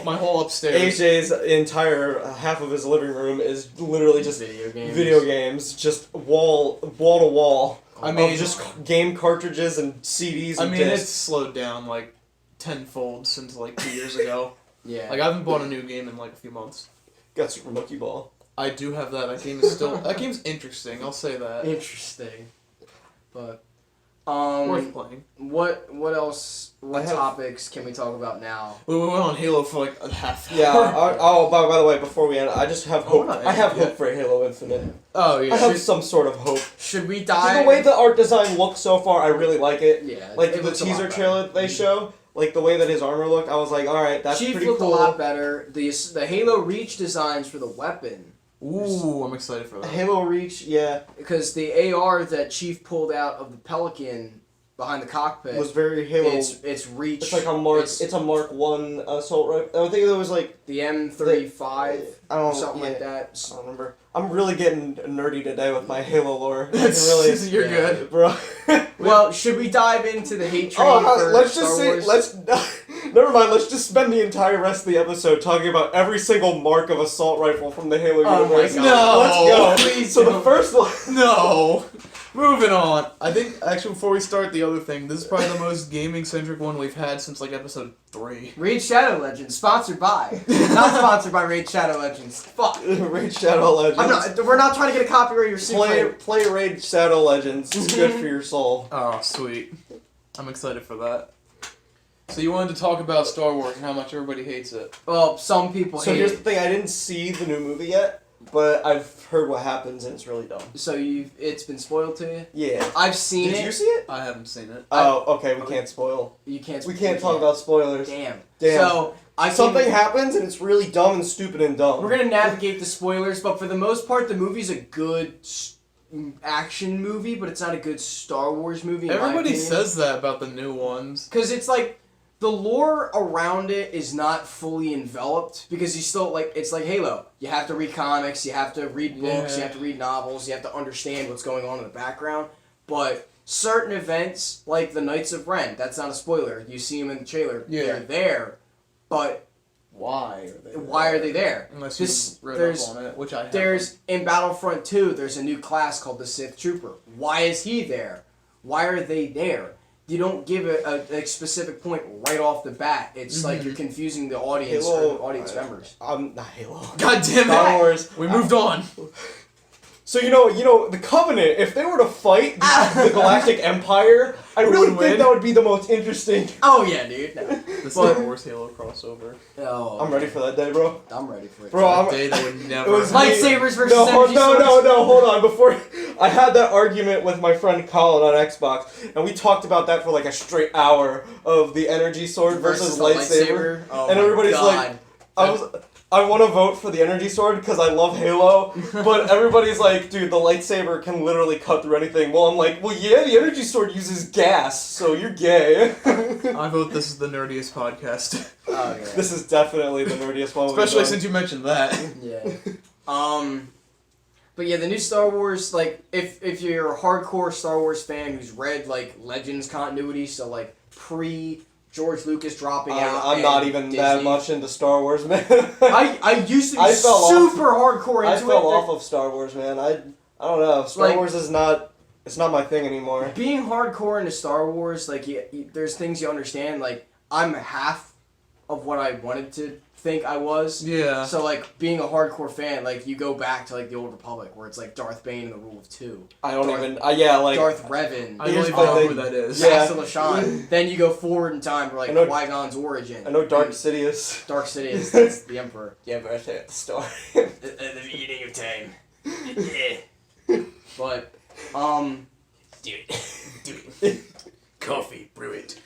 My whole upstairs. AJ's entire half of his living room is literally just video games. just wall to wall. I mean, of just game cartridges and CDs. I And mean, it's discs. slowed down like tenfold since like 2 years ago. Yeah. Like I haven't bought a new game in like a few months. Got Super Monkey Ball. I do have that. That game is still. That game's interesting. I'll say that. Interesting. But Worth playing. what else? What I have- topics can we talk about now? We went on Halo for like a half. Yeah. hour. By the way, before we end, I just have hope. we're not I have ending hope for Halo Infinite. Oh I yeah. have some sort of hope. Should we Just dive? the way the art design looks so far, I really like it. Yeah. Like it the looks a lot teaser better. trailer they show, like the way that his armor looked, I was like, all right, that's Chief pretty looked cool. a lot better. The Halo Reach designs for the weapon, Ooh, I'm excited for that. Halo Reach, yeah, because the AR that Chief pulled out of the Pelican behind the cockpit was very Halo. it's Reach. It's like a Mark. It's a Mark 1 assault rifle. I think there was like the M35, I don't something like yeah, that. I don't remember. I'm really getting nerdy today with my Halo lore. I That's can really, you're yeah. good. bro. Well, should we dive into the hate train Oh, for let's Star just say Wars? let's Never mind, let's just spend the entire rest of the episode talking about every single mark of assault rifle from the Halo Oh my universe. God. No, Let's go. please So the don't. first one... No. Moving on. I think, actually, before we start the other thing, this is probably the most gaming-centric one we've had since, like, episode 3. Raid Shadow Legends, sponsored by. Not sponsored by Raid Shadow Legends. Fuck. Raid Shadow Legends. We're not trying to get a copyright or Play Raid Shadow Legends. It's good for your soul. Oh, sweet. I'm excited for that. So you wanted to talk about Star Wars and how much everybody hates it. Well, some people So hate here's it. the thing, I didn't see the new movie yet, but I've heard what happens and it's really dumb. So it's been spoiled to you? Yeah. I've seen Did it. you see it? I haven't seen it. Oh, okay, we can't spoil. You can't. We can't talk about spoilers. Damn. Damn. So Something happens and it's really dumb and stupid and dumb. We're gonna navigate the spoilers, but for the most part, the movie's a good action movie, but it's not a good Star Wars movie. Everybody says that about the new ones. Because it's like the lore around it is not fully enveloped because you still like it's like Halo. You have to read comics, you have to read books, you have to read novels, you have to understand what's going on in the background. But certain events, like the Knights of Ren, that's not a spoiler. You see them in the trailer. Yeah. They're there, but Why why are they there? Unless This- you read there's- up on it, which I haven't. There's in Battlefront 2, there's a new class called the Sith Trooper. Why is he there? Why are they there? You don't give a specific point right off the bat. It's like you're confusing the audience or the audience members. Not Halo. God damn Star it! Wars. We moved on. So you know the Covenant. If they were to fight the Galactic Empire, I Who really would think win? that would be the most interesting. Oh yeah, dude. No. The Star Wars Halo crossover. Oh, I'm ready for that day, bro. I'm ready for it. Bro, A I'm. day that would never. It was happen. Lightsabers versus no, energy swords. no, hold on. Before I had that argument with my friend Colin on Xbox, and we talked about that for like a straight hour of the energy sword versus the lightsaber. Oh And my everybody's God. like, I want to vote for the energy sword because I love Halo, but everybody's like, dude, the lightsaber can literally cut through anything. Well, I'm like, well, yeah, the energy sword uses gas, so you're gay. I vote this is the nerdiest podcast. Oh yeah. This is definitely the nerdiest one. we've Especially done. since you mentioned that. Yeah. But yeah, the new Star Wars, like, if you're a hardcore Star Wars fan who's read like Legends continuity, so like pre George Lucas dropping out. I'm and not even that Disney. much into Star Wars, man. I used to be I fell off. super hardcore I into fell it. off of Star Wars, man. I don't know. Star Like- Wars is not. It's not my thing anymore. Being hardcore into Star Wars, like, there's things you understand. Like, I'm half of what I wanted to think I was. Yeah. So, like, being a hardcore fan, like, you go back to, like, the Old Republic, where it's, like, Darth Bane and the Rule of Two. I don't Darth- even. Yeah, like. Darth Revan. I Here's don't even my know thing. who that is. Yeah. Master Lashan. Then you go forward in time for, like, I know- Qui-Gon's origin. I know Dark And Sidious. Dark Sidious, that's the Emperor. Yeah, but I say at the start. At the beginning of time. Yeah. But, Do it. Coffee, brew it.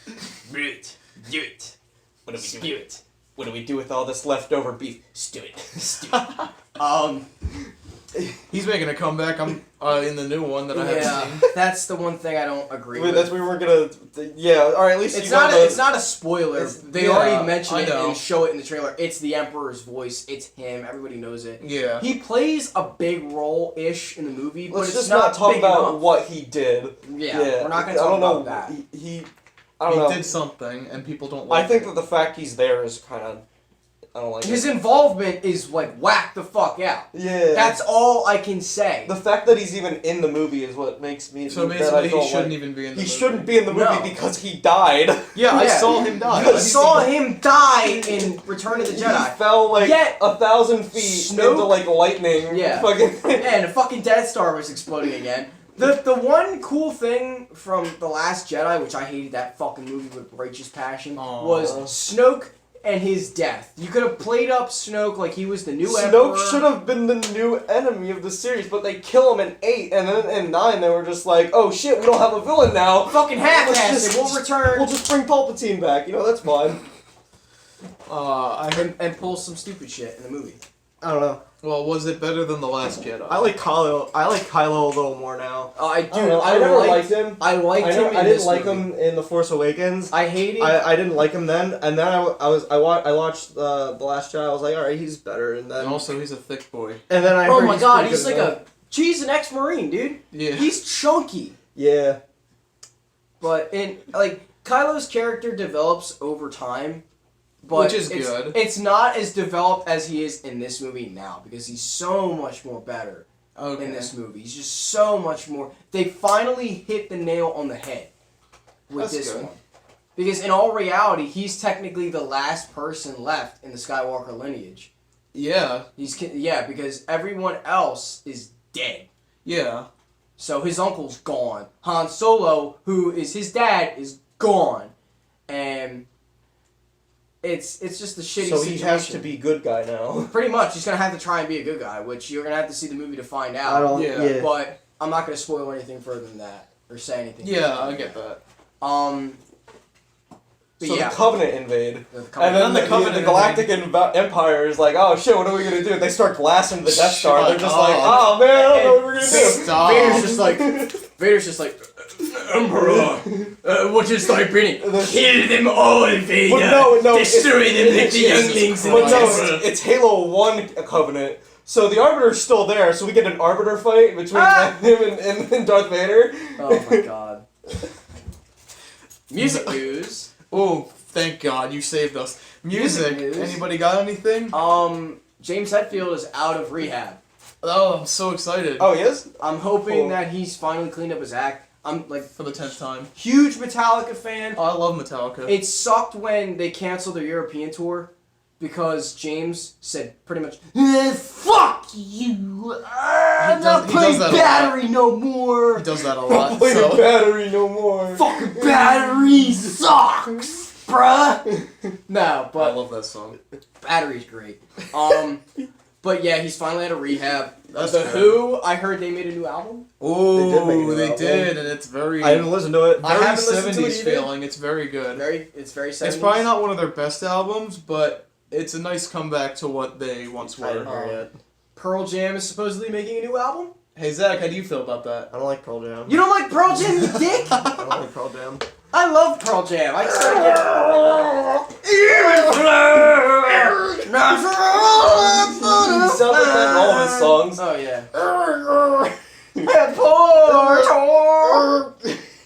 Brew it. Do it. What do we do? spew it. What do we do with all this leftover beef? Stew it. Stew it. He's making a comeback. I'm in the new one that I haven't Yeah, seen. that's the one thing I don't agree Wait, with. that's we were gonna. Yeah, or at least It's you know not. the- It's not a spoiler. They yeah, already mention I it know. and show it in the trailer. It's the Emperor's voice. It's him. Everybody knows it. Yeah. He plays a big role ish in the movie, but Let's it's just not not talk big about enough. what he did. Yeah, we're not gonna I talk don't know. about that. He I don't He know. did something, and people don't I like think it. that the fact he's there is kind of. I don't like His it. involvement is like whack the fuck out. Yeah. That's all I can say. The fact that he's even in the movie is what makes me. So that I basically, he don't shouldn't like. even be in the He movie. shouldn't be in the movie No. because he died. Yeah, I Yeah. saw him die. You I saw him die in Return of the He Jedi. fell like Yet, 1,000 feet Snoke- into like lightning. Yeah. Fucking. And a fucking Death Star was exploding again. The one cool thing from The Last Jedi, which I hated that fucking movie with righteous passion, Aw. was Snoke and his death. You could have played up Snoke like he was the new Snoke Emperor. should have been the new enemy of the series, but they kill him in 8, and then in 9 they were just like, oh shit, we don't have a villain now. Fucking Let's half-assed it. We'll return We'll just bring Palpatine back. You know, that's fine. and pull some stupid shit in the movie. I don't know. Well, was it better than The Last Jedi? I like Kylo. I like Kylo a little more now. I do. I don't know. I never liked him. I liked him. I in didn't this like movie. him in The Force Awakens. I hated. I didn't like him then, and then I watched The Last Jedi. I was like, all right, he's better, and then And also, he's a thick boy. and then I oh heard my he's god, pretty he's good like now. he's an ex-marine, dude. Yeah. He's chunky. Yeah. But in like Kylo's character develops over time, But Which is good. It's not as developed as he is in this movie now because he's so much more better in this movie. He's just so much more. They finally hit the nail on the head with That's this good. one. Because in all reality, he's technically the last person left in the Skywalker lineage. Yeah. Because everyone else is dead. Yeah. So his uncle's gone. Han Solo, who is his dad, is gone. And it's just a shitty So situation. he has to be good guy now. Pretty much, he's gonna have to try and be a good guy, which you're gonna have to see the movie to find out. I don't. Yeah. Yeah. But I'm not gonna spoil anything further than that or say anything. Yeah, I get that. But So yeah, the Covenant invade, the and then the the Covenant Galactic Empire is like, oh shit, what are we gonna do? They start blasting the Death Star. They're just like, oh man, I don't know what we're gonna do. Stop. Vader's just like, Emperor, what is thy bidding? Kill them all, Vader. Well, no, Destroy them like the younglings in But no, the it's Halo 1 Covenant. So the Arbiter's still there, so we get an Arbiter fight between him and Darth Vader. Oh my god. Music news. Oh, thank God, you saved us. Music. Music news. Anybody got anything? James Hetfield is out of rehab. Oh, I'm so excited. Oh, yes? I'm hoping Cool. that he's finally cleaned up his act. I'm like For the 10th time. huge Metallica fan. Oh, I love Metallica. It sucked when they canceled their European tour because James said pretty much, "Fuck you! I'm not he playing does that a battery no more. He does that a Don't lot. play the So. battery no more. Fucking battery sucks, bruh." No, I but love that song. battery's great. But yeah, he's finally out of rehab. That's The good. Who, I heard they made a new album. Oh, They did make it out. and it's very, I didn't listen to it. I very haven't listened to it 70s either. feeling. It's very good. It's very. 70s. It's probably not one of their best albums, but it's a nice comeback to what they once I didn't were. hear yet. Pearl Jam is supposedly making a new album. Hey Zach, how do you feel about that? I don't like Pearl Jam. You don't like Pearl Jam, you dick? I don't like Pearl Jam. I love Pearl Jam. I just gotta He sounds like that in all of his songs. Oh yeah.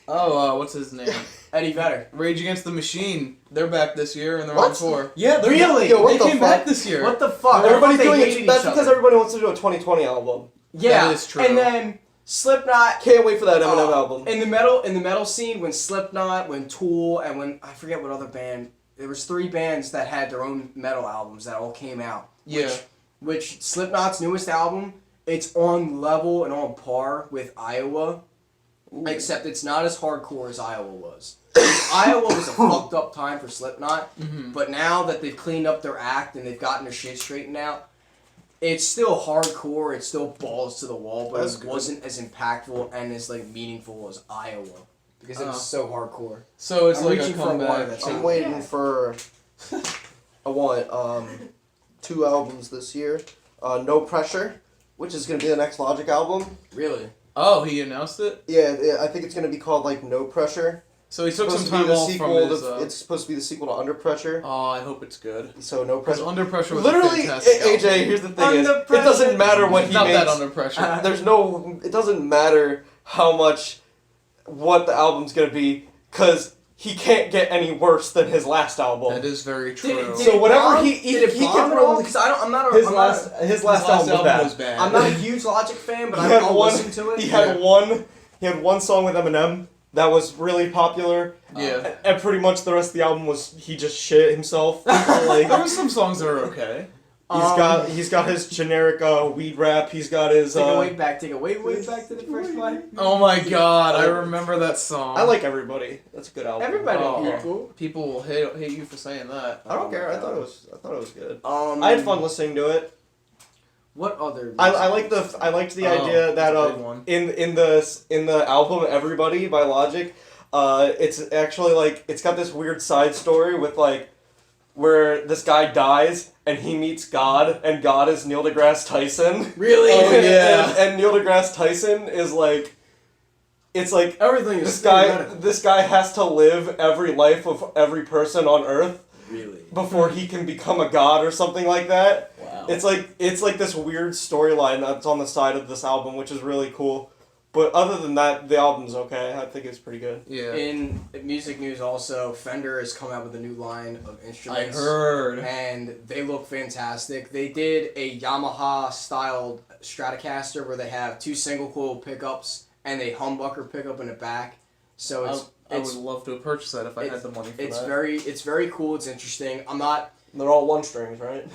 Oh, what's his name? Eddie Vedder. Rage Against the Machine. They're back this year and they're What? on tour. Yeah, they're Really? Yo, what They the came fuck? back this year. What the fuck? Everybody's I thought doing they it. hated That's each because other. everybody wants to do a 2020 album. Yeah, That is true. And then Slipknot. Can't wait for that Eminem album. In the metal scene, when Slipknot, when Tool, and when I forget what other band. There was 3 bands that had their own metal albums that all came out. Yeah. Which Slipknot's newest album, it's on level and on par with Iowa, except it's not as hardcore as Iowa was. Iowa was a fucked up time for Slipknot, but now that they've cleaned up their act and they've gotten their shit straightened out, it's still hardcore, it's still balls to the wall, but That's it good. wasn't as impactful and as like meaningful as Iowa. Because it was so hardcore. So it's I'm like a reaching for a water comeback. that's I'm waiting for. I want 2 albums this year. No Pressure, which is gonna be the next Logic album. Really? Oh, he announced it? Yeah, I think it's gonna be called like No Pressure. So he took Supposed some to be time the off sequel from his... to, it's supposed to be the sequel to Under Pressure. Oh, I hope it's good. So No Because Pressure. Under Pressure was Literally, a fantastic AJ. album. Here's the thing: Under it doesn't matter what he Not makes. that Under Pressure. There's no. It doesn't matter how much, what the album's gonna be, because he can't get any worse than his last album. That is very true. So whatever he did it bomb can at all? roll- Because I'm not a his I'm last not his last album was bad. I'm not a huge Logic fan, but He had I'll one. listen to it. He had one. He had one song with Eminem that was really popular. Yeah. And pretty much the rest of the album was he just shit himself. Like There were some songs that are okay. he's got his generic weed rap. He's got his. Take a way back to the first one. Oh my god, I remember that song. I like Everybody. That's a good album. Everybody Oh. people. People will hate you for saying that. I don't care. I thought it was good. I I had fun listening to it. What other? I liked the idea that that's a big one. in the album Everybody by Logic, it's actually like it's got this weird side story with like where this guy dies and he meets God and God is Neil deGrasse Tyson. Really? Oh, yeah. and Neil deGrasse Tyson is like, it's like Everything is this guy has to live every life of every person on Earth Really? before he can become a god or something like that. Wow. It's like this weird storyline that's on the side of this album, which is really cool. But other than that, the album's okay. I think it's pretty good. Yeah. In music news, also, Fender has come out with a new line of I instruments. heard. And they look fantastic. They did a Yamaha-styled Stratocaster where they have 2 single-coil pickups and a humbucker pickup in the back. So I would love to purchase that if I had the money for it's that. it's very cool. It's interesting. I'm not. They're all one strings, right?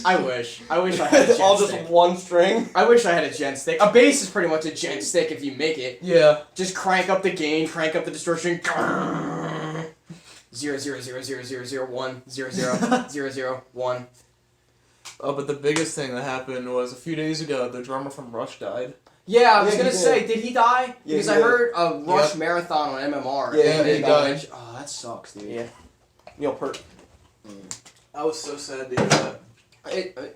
I wish I had a gent all just stick. one string. I wish I had a gent stick. A bass is pretty much a gent stick if you make it. Yeah. Just crank up the gain, crank up the distortion. 0 0 0 0 0 0 1 0 0 0 0 1. Oh, but the biggest thing that happened was a few days ago, the drummer from Rush died. Yeah, I was Yeah, gonna he say, did. did he die? Yeah, Because he I did. heard a Rush marathon on MMR. Yeah, and he they died. mentioned- Oh, that sucks, dude. Yeah. Neil Peart. I was so sad to hear that.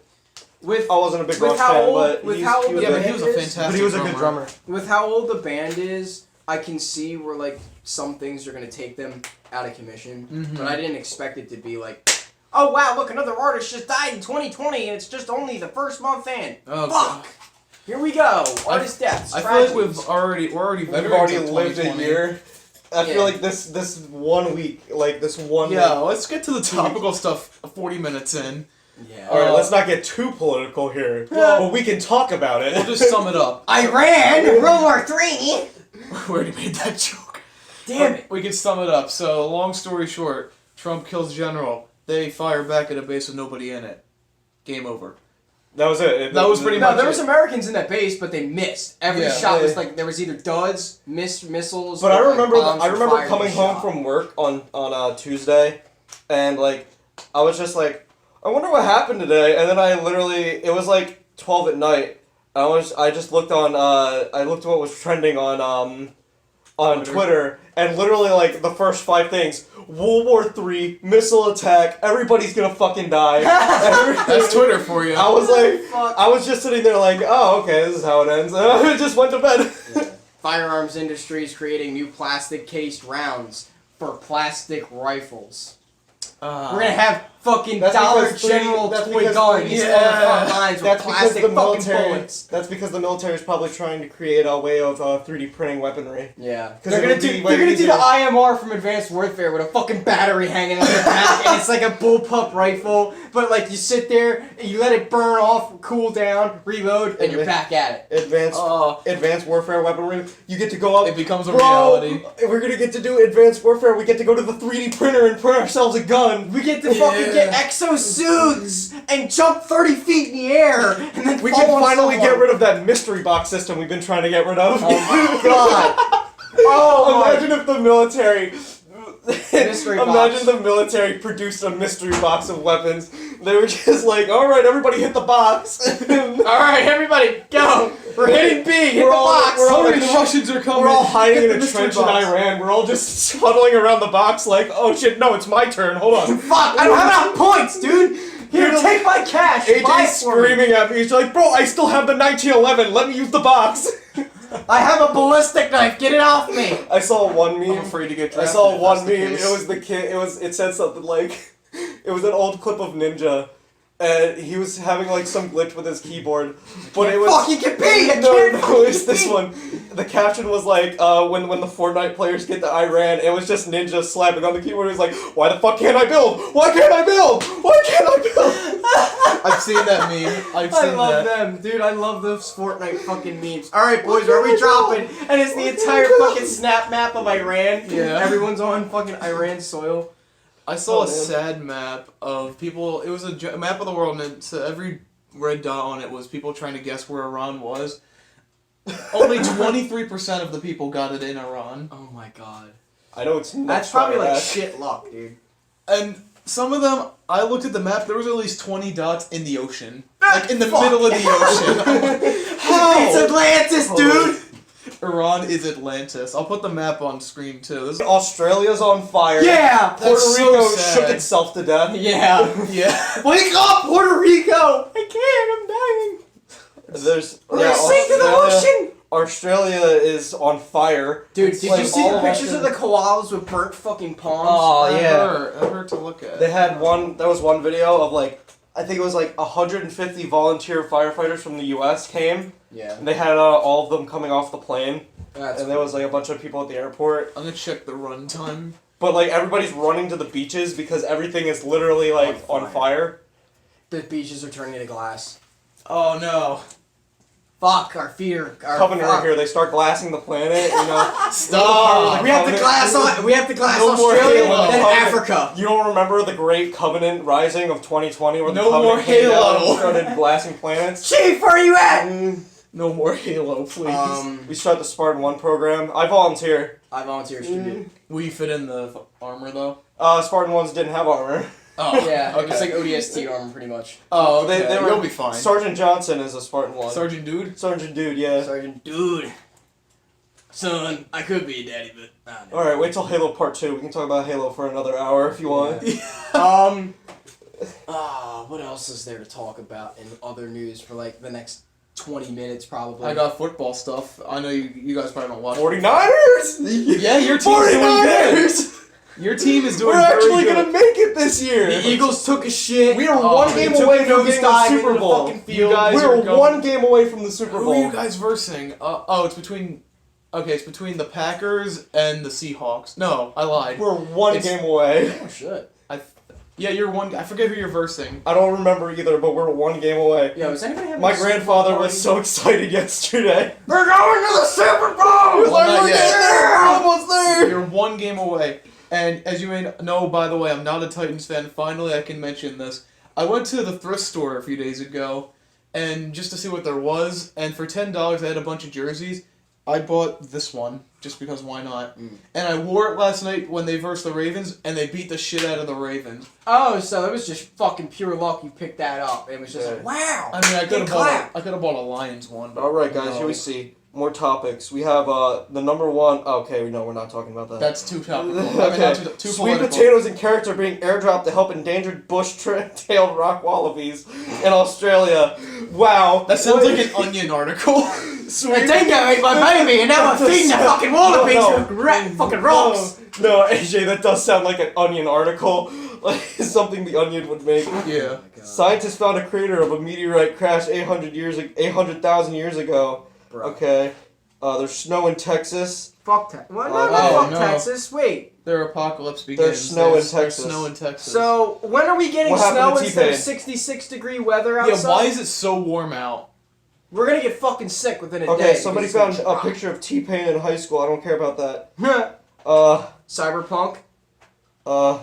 With I wasn't a big With Rush how fan, old- but with he's, how he old was Yeah, the but good. he was a band is- fantastic But he was a good drummer. with how old the band is, I can see where like some things are gonna take them out of commission. Mhm. But I didn't expect it to be like, oh wow, look, another artist just died in 2020, and it's just only the first month in. Oh, Fuck. Here we go. Artist deaths. I feel like tragedies. we're already We've veterans already of lived a 2020. year. I Yeah. feel like this 1 week, like this one. Yeah, let's get to the topical stuff 40 minutes in. Yeah. All right, let's not get too political here, but we can talk about it. We'll just sum it up. Iran, World War III. We already made that joke. Damn it. We can sum it up. So, long story short, Trump kills general. They fire back at a base with nobody in it. Game over. That was it. That was pretty No, much there it. was Americans in that base, but they missed. Every Yeah. shot was Yeah. like there was either duds, missed missiles. But I or, like, remember, bombs I were remember fired coming and home shot. from work on Tuesday, and like I was just like, I wonder what happened today. And then I literally, it was like 12 at night. I just looked on I looked at what was trending on Twitter, and literally like the first 5 things: World War III, missile attack, everybody's gonna fucking die. That's Twitter for you. I was like, Fuck. I was just sitting there like, oh, okay, this is how it ends. And I just went to bed. Firearms industry is creating new plastic cased rounds for plastic rifles. We're gonna have fucking That's Dollar because General that's toy because guns yeah. on the front lines with That's because plastic the fucking military. bullets. That's because the military is probably trying to create a way of 3D printing weaponry. Yeah, 'Cause they're gonna it'll do. be way They're gonna do easier. the IMR from Advanced Warfare with a fucking battery hanging on the back, and it's like a bullpup rifle. But like you sit there, and you let it burn off, cool down, reload, and you're back at it. Advanced warfare weaponry. You get to go up. It becomes a Bro, reality. we're gonna get to do advanced warfare. We get to go to the 3D printer and print ourselves a gun. We get to fucking get exosuits and jump 30 feet in the air, and then We fall can on finally someone. get rid of that mystery box system we've been trying to get rid of. Oh my god! Oh my! Imagine if the military. Mystery Imagine box. the military produced a mystery box of weapons. They were just like, all right, everybody hit the box. All right, everybody, go! We're hitting B. Hit We're the all- box. we're all Hurry, like, the Russians are coming. We're all hiding Get in the a mystery trench in box. Iran. We're all just huddling around the box like, oh shit, no, it's my turn. Hold on. Fuck! I don't have enough points, dude. Here, Dude, take my cash. Buy it AJ's for me. screaming at me. He's like, bro, I still have the 1911. Let me use the box. I have a ballistic knife. Get it off me. I saw one meme. I'm afraid to get I drafted. saw if one that's the meme. case. It was the kid. It said something like, it was an old clip of Ninja, and he was having like some glitch with his keyboard, but it was Fucking get beat. I no, can't no, fucking it's this beat. one. The caption was like, when the Fortnite players get to Iran, it was just Ninja slapping on the keyboard. It was like, why the fuck can't I build? Why can't I build? Why can't I build? I've seen that meme. I've I seen love that. them, dude. I love those Fortnite fucking memes. All right, boys, are we dropping? And it's the entire fucking snap map of Iran. Yeah. Everyone's on fucking Iran soil. I saw Oh, a man. sad map of people. It was a map of the world, and every red dot on it was people trying to guess where Iran was. Only 23% of the people got it in Iran. Oh my god. I know it's That's nuts probably for like Iraq. shit luck, dude. And some of them, I looked at the map, there was at least 20 dots in the ocean. Like, in the middle of the ocean. How? It's Atlantis, dude! Iran is Atlantis. I'll put the map on screen, too. This Australia's on fire. Yeah! Puerto That's so Rico sad. shook itself to death. Yeah. Yeah. Wake up, Puerto Rico! I can't, I'm dying. There's We're gonna sink to the ocean! Australia is on fire. Dude, It's did like you see all the of pictures of the Australia- koalas with burnt fucking palms? Oh, yeah. That hurt to look at. There was one video of like I think it was like 150 volunteer firefighters from the U.S. came, Yeah. and they had all of them coming off the plane, That's and there was like a bunch of people at the airport. I'm gonna check the run time. But like everybody's running to the beaches because everything is literally like on fire. The beaches are turning into glass. Oh no! Fuck, our feet are... Covenant are here. They start glassing the planet. You know. Stop! We have to glass No more Australia, Halo. then Covenant. Africa. You don't remember the Great Covenant Rising of 2020 where No the Covenant more came down Halo. and started glassing planets? Chief, where are you at? No more Halo, please. We start the Spartan 1 program. I volunteer. I volunteer to Will you fit in the armor though? Spartan 1s didn't have armor. Oh, Yeah, okay. it's like ODST armor pretty much. Oh, okay. They were- You'll be fine. Sergeant Johnson is a Spartan 1. Sergeant Dude. Sergeant Dude, yeah. Sergeant, dude. Son, I could be a daddy, but... Alright, wait till Halo Part 2. We can talk about Halo for another hour if you want. What else is there to talk about in other news for like the next 20 minutes probably? I got football stuff. I know you guys probably don't watch. 49ers! Yeah, your team's doing good. 49ers! Your team is doing We're very actually good. gonna make it this year! The Eagles took a shit. We are Oh, one they game took away a from getting the nosedive Super into the Bowl. fucking field. You guys We're are going- one game away from the Super Who Bowl. are you guys versing? It's between. Okay, it's between the Packers and the Seahawks. No, I lied. We're one It's- game away. Oh shit. Yeah, you're one. I forget who you're versing. I don't remember either, but we're one game away. Yo, is anybody having My a Super grandfather Bowl was party? so excited yesterday. We're going to the Super Bowl! Well, not We're yet. getting there! We're almost there! You're one game away. And as you may know, by the way, I'm not a Titans fan. Finally, I can mention this. I went to the thrift store a few days ago, and just to see what there was, and for $10, they had a bunch of jerseys. I bought this one, just because why not? And I wore it last night when they versed the Ravens, and they beat the shit out of the Ravens. Oh, so it was just fucking pure luck you picked that up. It was just like, wow! I mean, I could clap. have bought a Lions one. But Alright, guys, no. here we see. More topics. We have the number one. Okay, no, we're not talking about that. That's too topical. I mean, Okay. not too Sweet political. potatoes and carrots are being airdropped to help endangered bush-tailed rock wallabies in Australia. Wow. That sounds What- like an Onion article. My dingo ate my baby, and now I'm feeding the fucking wallabies with fucking rocks! No, AJ, that does sound like an Onion article. Like something the Onion would make. Yeah. Scientists found a crater of a meteorite crash 800,000 years ago. Bro. Okay. There's snow in Texas. Fuck Texas. What? Oh, Fuck no. Texas. Wait. Their apocalypse begins. There's snow in Texas. Snow in Texas. So, when are we getting What happened snow to instead of T-Pain? 66-degree weather yeah, outside? why is it so warm out? We're gonna get fucking sick within a day. Okay, somebody because it's found gonna a picture of T-Pain in high school. I don't care about that. drop. Cyberpunk.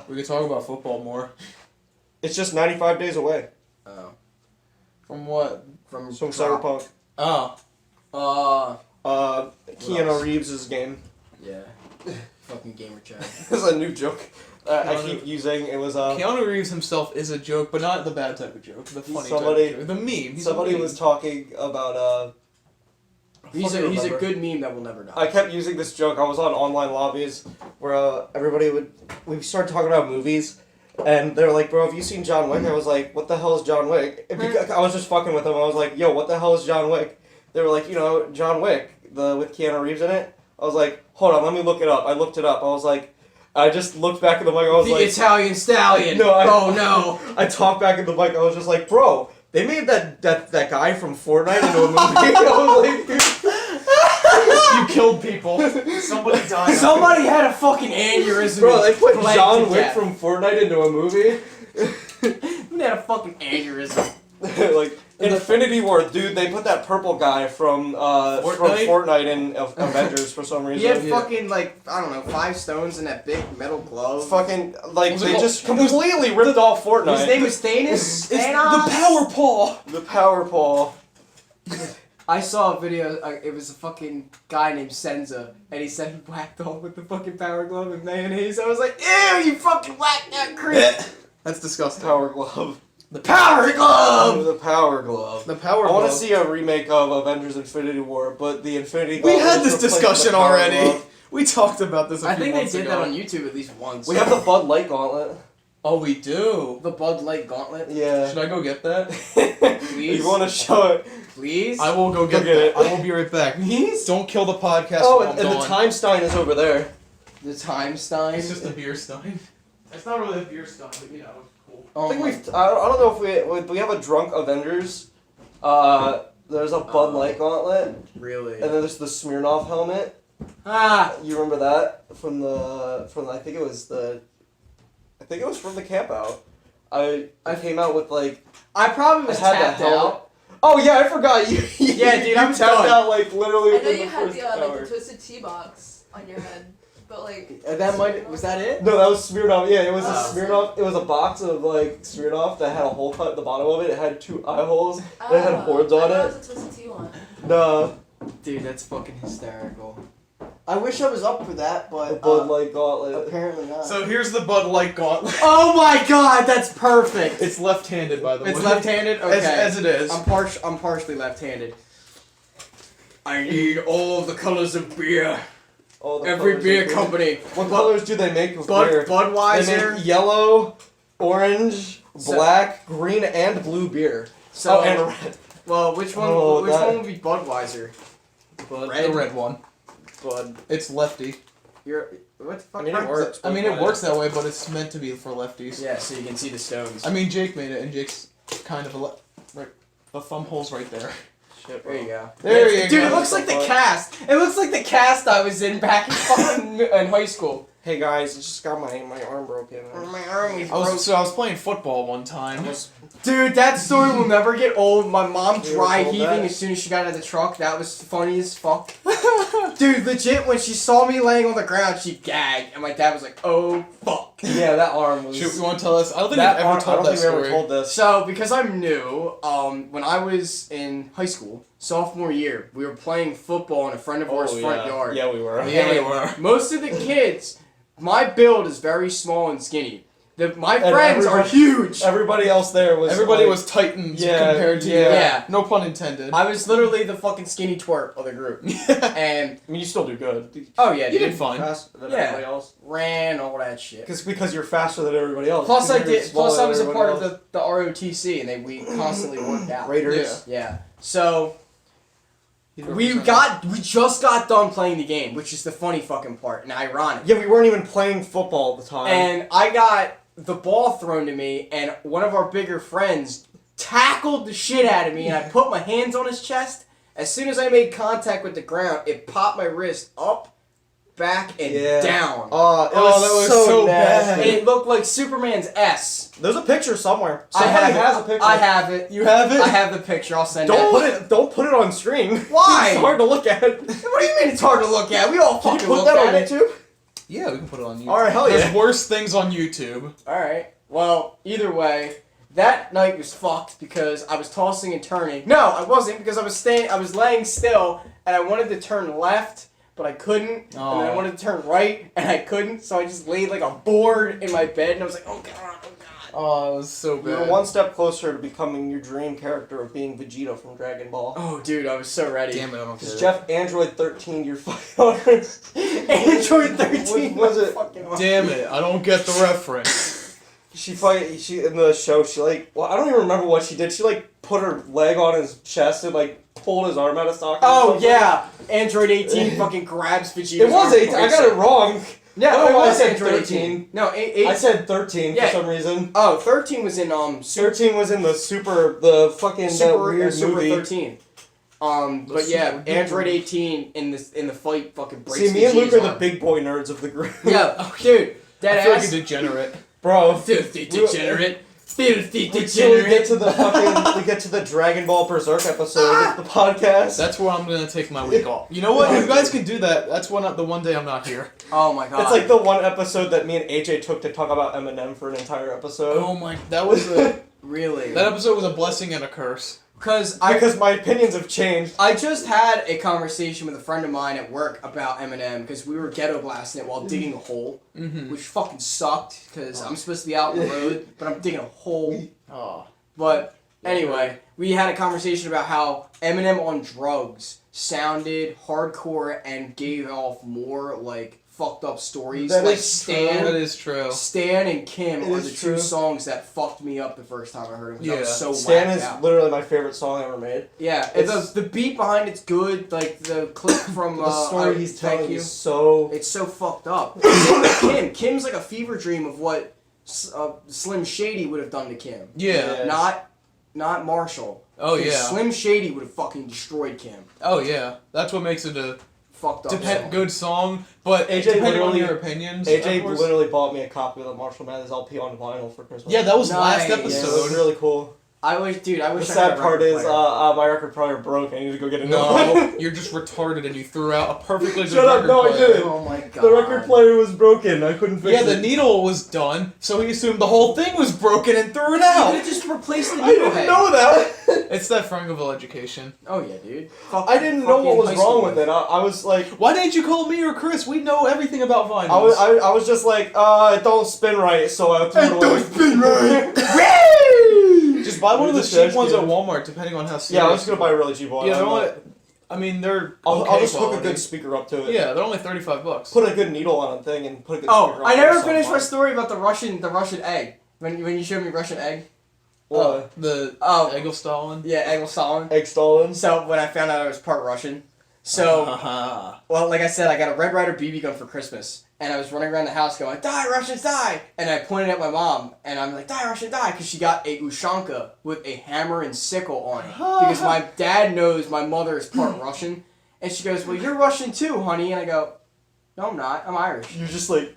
We could talk about football more. It's just 95 days away Oh. From what? From from drop. Cyberpunk. Oh. Keanu else? Reeves' game. Yeah. Fucking gamer chat. This is a new joke I keep using. It was Keanu Reeves himself is a joke, but not the bad type of joke. The funny Somebody- type of joke. The meme. He's somebody a meme. was talking about He's fucking a remember. good meme that will never die. I kept using this joke. I was on online lobbies where we started talking about movies, and they were like, "Bro, have you seen John Wick?" I was like, "What the hell is John Wick?" And because I was just fucking with them. I was like, "Yo, what the hell is John Wick?" They were like, John Wick, with Keanu Reeves in it. I was like, "Hold on, let me look it up." I looked it up. I was like, I just looked back at the mic. I was The like, Italian stallion. No, oh no. I talked back at the mic. I was just like, "Bro, they made that guy from Fortnite into a movie." I was like, You killed people. Somebody died. Somebody had a fucking aneurysm. "Bro, they put bled John to Wick death. from Fortnite into a movie." Somebody had a fucking aneurysm. Like Infinity War, dude. They put that purple guy from Fortnite in Avengers for some He reason. had Yeah. fucking, like, I don't know, 5 stones in that big metal glove. Fucking like Was it they called- just completely ripped off Fortnite. His name was Thanos. It's the Thanos. power paw. The Power Paw. I saw a video, it was a fucking guy named Senza, and he said he whacked off with the fucking power glove and mayonnaise. I was like, ew, you fucking whacked that creep. That's disgusting. Power Glove. The power glove! The Power Glove. The power I want glove. to see a remake of Avengers Infinity War, but the Infinity Glove We had is this replaced with discussion the Power already. Glove. We talked about this a I few think they months did ago. that on YouTube at least once. We have the Bud Light Gauntlet. Oh, we do. the Bud Light Gauntlet. Yeah. Should I go get that? Please? You want to show it? Please? I will go get get that. it. I will be right back. Please? Don't kill the podcast Oh, while and I'm the gone. Time Stein is over there. The Time Stein. It's just a beer stein. It's not really a beer stein, but you know, it's cool. Oh I think my- I don't know if we have a drunk Avengers. There's a Bud Light gauntlet, Really? and then there's the Smirnoff helmet. Ah! You remember that from I think it was from the camp out. I came out with like I probably was I had the tapped helmet. out. Oh yeah, I forgot you. Yeah, dude, you I'm tapped done. out like literally I know within you the had first the like hour. the twisted tea box on your head, but like. Was that it? No, that was Smirnoff. Yeah, it was a Oh. Smirnoff. It was a box of like Smirnoff that had a hole cut at the bottom of it. It had 2 eye holes. And it had horns on I thought it. it was a twisted tea one. No, Dude, that's fucking hysterical. I wish I was up for that, the but Bud Light gauntlet. apparently not. So here's the Bud Light gauntlet. Oh my god, that's perfect! It's left-handed, by the way. It's left-handed? Okay. As it is. I'm partially left-handed. I need all the colors of beer. All the Every colors beer of company. What colors do they make with beer? They Budweiser. make yellow, orange, So- black, green, and blue beer. So, and red. well, which one? Oh, which that- one would be Budweiser? The red one. Bud. It's lefty. You're what the fuck? I mean, it Frank? works. I mean, it works that way, but it's meant to be for lefties. Yeah, so you can see the stones. I mean, Jake made it, and Jake's kind of right. The thumb hole's right there. Shit, There you go. There you Dude, go. it looks like the cast. It looks like the cast I was in back in fucking in high school. Hey guys, I just got my arm broken. My arm is I was playing football one time. Dude, that story will never get old. My mom You dry were told heaving that? as soon as she got out of the truck. That was funny as fuck. Dude, legit, when she saw me laying on the ground, she gagged. And my dad was like, oh, fuck. Yeah, that arm was. Shoot, you want to tell us? I don't think that we've ever arm, I told don't that think we ever story. told this. So, because I'm new, when I was in high school, sophomore year, we were playing football in a friend of ours' front yard. Yeah, we were. Yeah, we And were. Most of the kids, my build is very small and skinny. My And friends are everybody- huge. Everybody else there was. Everybody like, was Titans Yeah, compared to yeah. you. Yeah. No pun intended. I was literally the fucking skinny twerp of the group. And, I mean, you still do good. oh yeah, You dude. did fine. Faster than Yeah. everybody else. Ran, all that shit. Because you're faster than everybody else. Plus I Because you're did. smaller Plus I than was a part everybody of the ROTC, and we constantly worked out. Raiders. Yeah. So He's we representing. just got done playing the game, which is the funny fucking part and ironic. Yeah, we weren't even playing football at the time. And I got the ball thrown to me, and one of our bigger friends tackled the shit out of me, and I put my hands on his chest. As soon as I made contact with the ground, it popped my wrist up, back, and Yeah. down. That Oh, was, that was so, so nasty. bad. And it looked like Superman's S. There's a picture somewhere. I Somebody have it. has a picture. I have it. You have it? I have the picture. I'll send it. Don't put it on screen. Why? It's hard to look at. What do you mean it's hard to look at? We all Can you fucking put look that at on it. YouTube? Yeah, we can put it on YouTube. All right, hell There's yeah. worse things on YouTube. Alright. Well, either way, that night was fucked because I was tossing and turning. No, I wasn't because I was laying still and I wanted to turn left, but I couldn't. And then I Aw. wanted to turn right and I couldn't, so I just laid like a board in my bed and I was like, oh god, oh god. Oh, it was so We were bad. one step closer to becoming your dream character of being Vegeta from Dragon Ball. Oh dude, I was so ready. Damn it, I don't Is care. Jeff Android 13 your fucking Android 13 Was it? fucking awesome. Damn it, I don't get the reference. She in the show, she like, well, I don't even remember what she did. She like put her leg on his chest and like pulled his arm out of socket. or Oh something. yeah, Android 18 fucking grabs Vegeta's It was arm 18. I got it wrong. Yeah, Oh, it I was said Android 13. 18. No, 8. I said 13 Yeah. for some reason. Oh, 13 was in Super 13 was in the fucking that weird Super movie. 13. But yeah, Super- Android 18 in the fight fucking breaks. See, me and Luke Vegeta's are the arm. big boy nerds of the group. Yeah, dude, I that feel like ass. a degenerate. Bro. Filthy degenerate. Filthy Until we get degenerate. to the fucking, we get to the Dragon Ball Berserk episode of the podcast. That's where I'm gonna take my week off. You know what? You guys can do that. That's the one day I'm not here. Oh my god. It's like the one episode that me and AJ took to talk about Eminem for an entire episode. Oh my, that was a really. that episode was a blessing and a curse. Because Because my opinions have changed. I just had a conversation with a friend of mine at work about Eminem because we were ghetto blasting it while digging a hole, Mm-hmm. which fucking sucked because I'm supposed to be out on the road, but I'm digging a hole. Oh. But anyway, we had a conversation about how Eminem on drugs sounded hardcore and gave off more like fucked up stories. That like is That Stan, is true. Stan and Kim It are is the two true. songs that fucked me up the first time I heard them. 'Cause I was Yeah. so Stan whacked is out. literally my favorite song ever made. Yeah, and It's- the beat behind it's good. Like the clip from The story he's Thank telling You. is so. It's so fucked up. Kim's like a fever dream of what Slim Shady would have done to Kim. Yeah. Not Marshall. Oh yeah. Slim Shady would have fucking destroyed Kim. Oh yeah. That's what makes it a Fucked up. song. good song, but AJ depending on literally- your opinions. AJ of course. literally bought me a copy of the Marshall Mathers LP on vinyl for Christmas. Yeah, that was last Nice. Yeah, it was episode. really cool. I wish The I sad had a part record is, player. my record player broke. I need to go get a new one. No, you're just retarded and you threw out a perfectly good Shut up, record no, I player. didn't. Oh my god. The record player was broken. I couldn't fix Yeah, it. the needle was done, so he assumed the whole thing was broken and threw it You out. could have just replaced the I needle didn't head. know that. It's that Frankleville education. Oh yeah, dude. I didn't know what was wrong with it. I was like, Why didn't you call me or Chris? We know everything about vinyls. I was just like, it don't spin right, so I threw it away. spin right. Just buy one of You're the the cheap ones best, at dude. Walmart, depending on how serious. Yeah, I was gonna buy a really cheap one. Yeah, they're I'm only. not- I mean, they're. I'll okay just hook a quality. good speaker up to it. Yeah, they're only $35. Put a good needle on a thing and put a good Oh, speaker on I it. never Sounds finished my fine. story about the Russian egg. When you showed me Russian egg. What? The Oh. Egel Stalin. Yeah, egg was Stalin. Egg Stalin? So when I found out I was part Russian, so well, like I said, I got a Red Ryder BB gun for Christmas, and I was running around the house going, "Die Russians, die!" And I pointed at my mom, and I'm like, "Die Russian, die!" Because she got a Ushanka with a hammer and sickle on it. Because my dad knows my mother is part Russian, and she goes, "Well, you're Russian too, honey," and I go, "No, I'm not. I'm Irish." You're just like...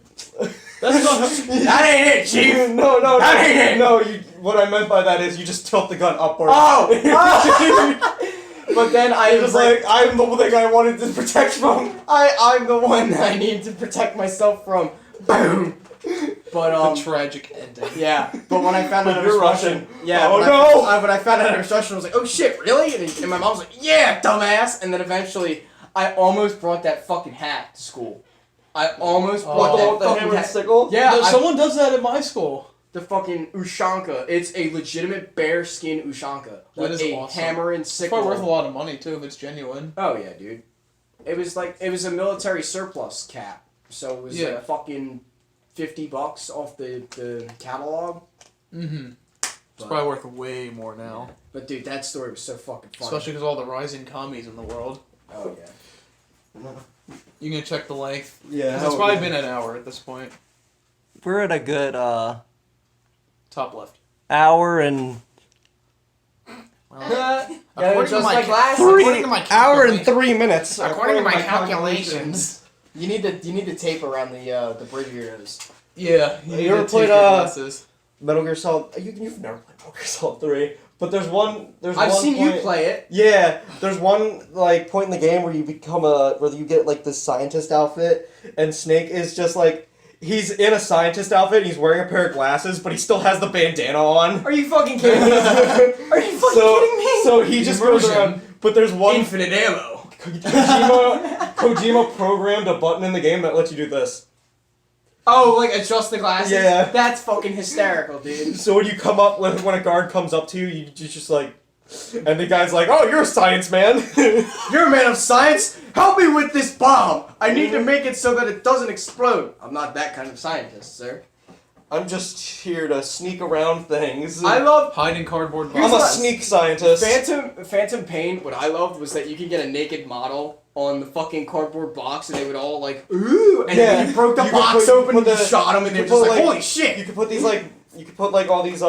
That's not. That ain't it, Chief. No, That ain't it. no. What I meant by that is you just tilt the gun upward. Oh! But then I You're was just like, I'm the thing I wanted to protect from. I'm the one that I need to protect myself from. Boom. But The tragic ending. yeah. But when I found out I was You're Russian, Russian. yeah. Oh, when no. when I found out I was Russian, I was like, oh shit, really? And my mom was like, yeah, dumbass. And then eventually, I almost brought that fucking hat to school. I almost brought that The fucking hammer and hat. sickle? Yeah, No, I- someone does that at my school. the fucking Ushanka. It's a legitimate bear skin Ushanka with is a awesome. hammer and It's sickle. probably worth a lot of money too if it's genuine. Oh yeah, dude. It was a military surplus cap, so it was Yeah. like fucking $50 off the catalog. Mm-hmm. It's But- probably worth way more now, But dude, that story was so fucking funny. especially because all the rising commies in the world. Oh yeah. You can check the length. Yeah. 'Cause it's probably been an hour at this point. We're at a good, Top left. hour and... Gotta According to adjust my my ca- glasses. According to my Hour and calculation- 3 minutes. According to my calculations. You need the tape around the bridge of your nose. Yeah, You need ever to played, take your glasses. Metal Gear Solid... You've never played Metal Gear Solid 3. But there's one I've seen point, you play it. Yeah, there's one like point in the game where you where you get like this scientist outfit, and Snake is just like he's in a scientist outfit. He's wearing a pair of glasses, but he still has the bandana on. Are you fucking kidding me? Are you fucking kidding me? So he just goes Immersion. around. But there's one Infinite ammo. Kojima programmed a button in the game that lets you do this. Oh, like adjust the glasses? Yeah. That's fucking hysterical, dude. So when you come up when a guard comes up to you, you just like, and the guy's like, "Oh, you're a science man." You're a man of science. Help me with this bomb. I need to make it so that it doesn't explode. I'm not that kind of scientist, sir. I'm just here to sneak around things. I love Hide in cardboard I'm Here's a what- boxes. sneak scientist. Phantom Pain. What I loved was that you could get a naked model on the fucking cardboard box, and they would all like ooh, and Yeah. then you broke the You could box put- open and put you the- shot them, and you they're could just put, like, like- holy shit. You could put these all these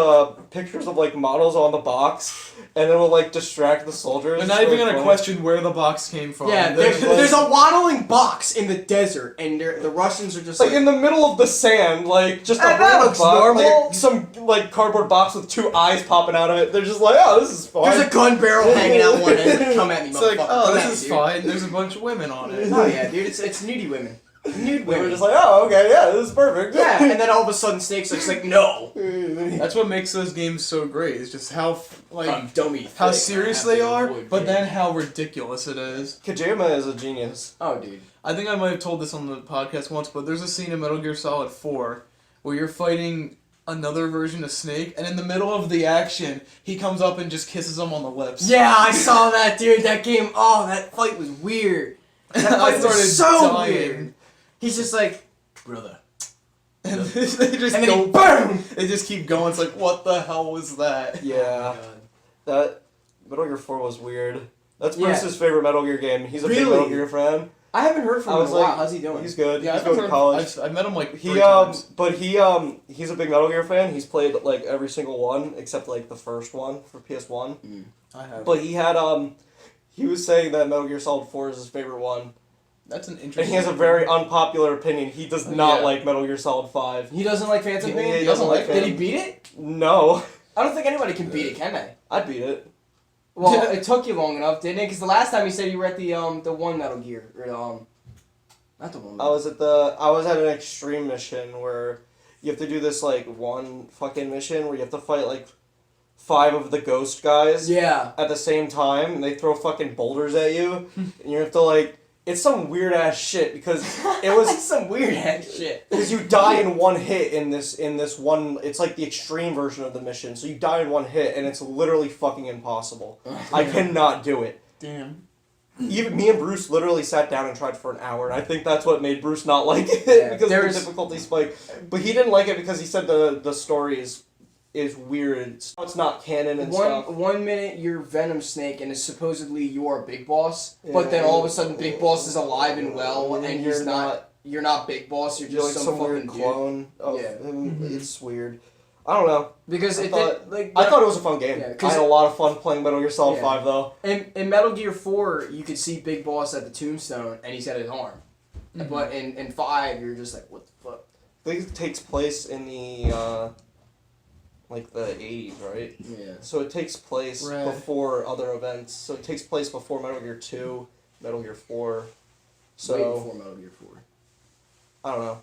pictures of like models on the box, and it will like distract the soldiers. They're not It's even really gonna funny. question where the box came from. Yeah, They're there's a waddling box in the desert, and the Russians are just Like like, in the middle of the sand, like just a That random looks box, normal. like some like cardboard box with two eyes popping out of it. They're just like, oh, this is fine. there's a gun barrel hanging out one end. Come at me, It's motherfucker. like, oh, Come this at me, is dude. fine. There's a bunch of women on it. Oh yeah, dude, it's nudie women. Nude They were women. just like, oh, okay, yeah, this is perfect. Yeah, and then all of a sudden Snake's like no. That's what makes those games so great. It's just how Dummy. how thick, serious I have they to are, avoid but kid. then how ridiculous it is. Kojima is a genius. Oh, dude. I think I might have told this on the podcast once, but there's a scene in Metal Gear Solid 4 where you're fighting another version of Snake, and in the middle of the action, he comes up and just kisses him on the lips. Yeah, I saw that, dude. That game. Oh, that fight was weird. That I fight started was so dying. weird. He's just like, brother. And they just And then go he boom. They just keep going. It's like, what the hell was that? Yeah, that Metal Gear 4 was weird. That's Yeah. Bruce's favorite Metal Gear game. He's a big Really? Metal Gear fan. I haven't heard from I him was in a while. like, How's he doing? He's good. Yeah, He's I've going to heard, college. I met him like He 3 times. but he's a big Metal Gear fan. He's played like every single one except like the first one for PS1. I have. But he was saying that Metal Gear Solid 4 is his favorite one. That's an interesting. And he has a very unpopular opinion. He does not Yeah. like Metal Gear Solid 5. He doesn't like Phantom Yeah, Pain? he doesn't like Did he Phantom. beat it? No. I don't think anybody can beat it, can they? I'd beat it. Well, it took you long enough, didn't it? Because the last time you said you were at the one Metal Gear, or not the one. I was at an extreme mission where you have to do this like one fucking mission where you have to fight like 5 of the ghost guys Yeah. at the same time, and they throw fucking boulders at you, and you have to like. It's some weird ass shit because it was some weird ass shit. because you die in one hit in this one. It's like the extreme version of the mission, so you die in one hit, and it's literally fucking impossible. I cannot do it. Damn. Even me and Bruce literally sat down and tried for an hour, and I think that's what made Bruce not like it because of the difficulty spike. But he didn't like it because he said the story is weird. It's not canon and stuff. 1 minute you're Venom Snake and is supposedly your Big Boss, but then all of a sudden Big Boss is alive and well, and you're not. You're not Big Boss. You're You're just like some some weird fucking clone of Yeah. him. It's weird. I don't know. Because I it thought- did, like I thought it was a fun game. Yeah, I 'cause had a lot of fun playing Metal Gear Solid Yeah. 5 though. in Metal Gear 4 you could see Big Boss at the tombstone and he's got his arm, but in 5 you're just like what the fuck. I think it takes place in the like the 80s, right? Yeah. So it takes place Right. before other events. So it takes place before Metal Gear 2, Metal Gear 4. So Way before Metal Gear 4. I don't know.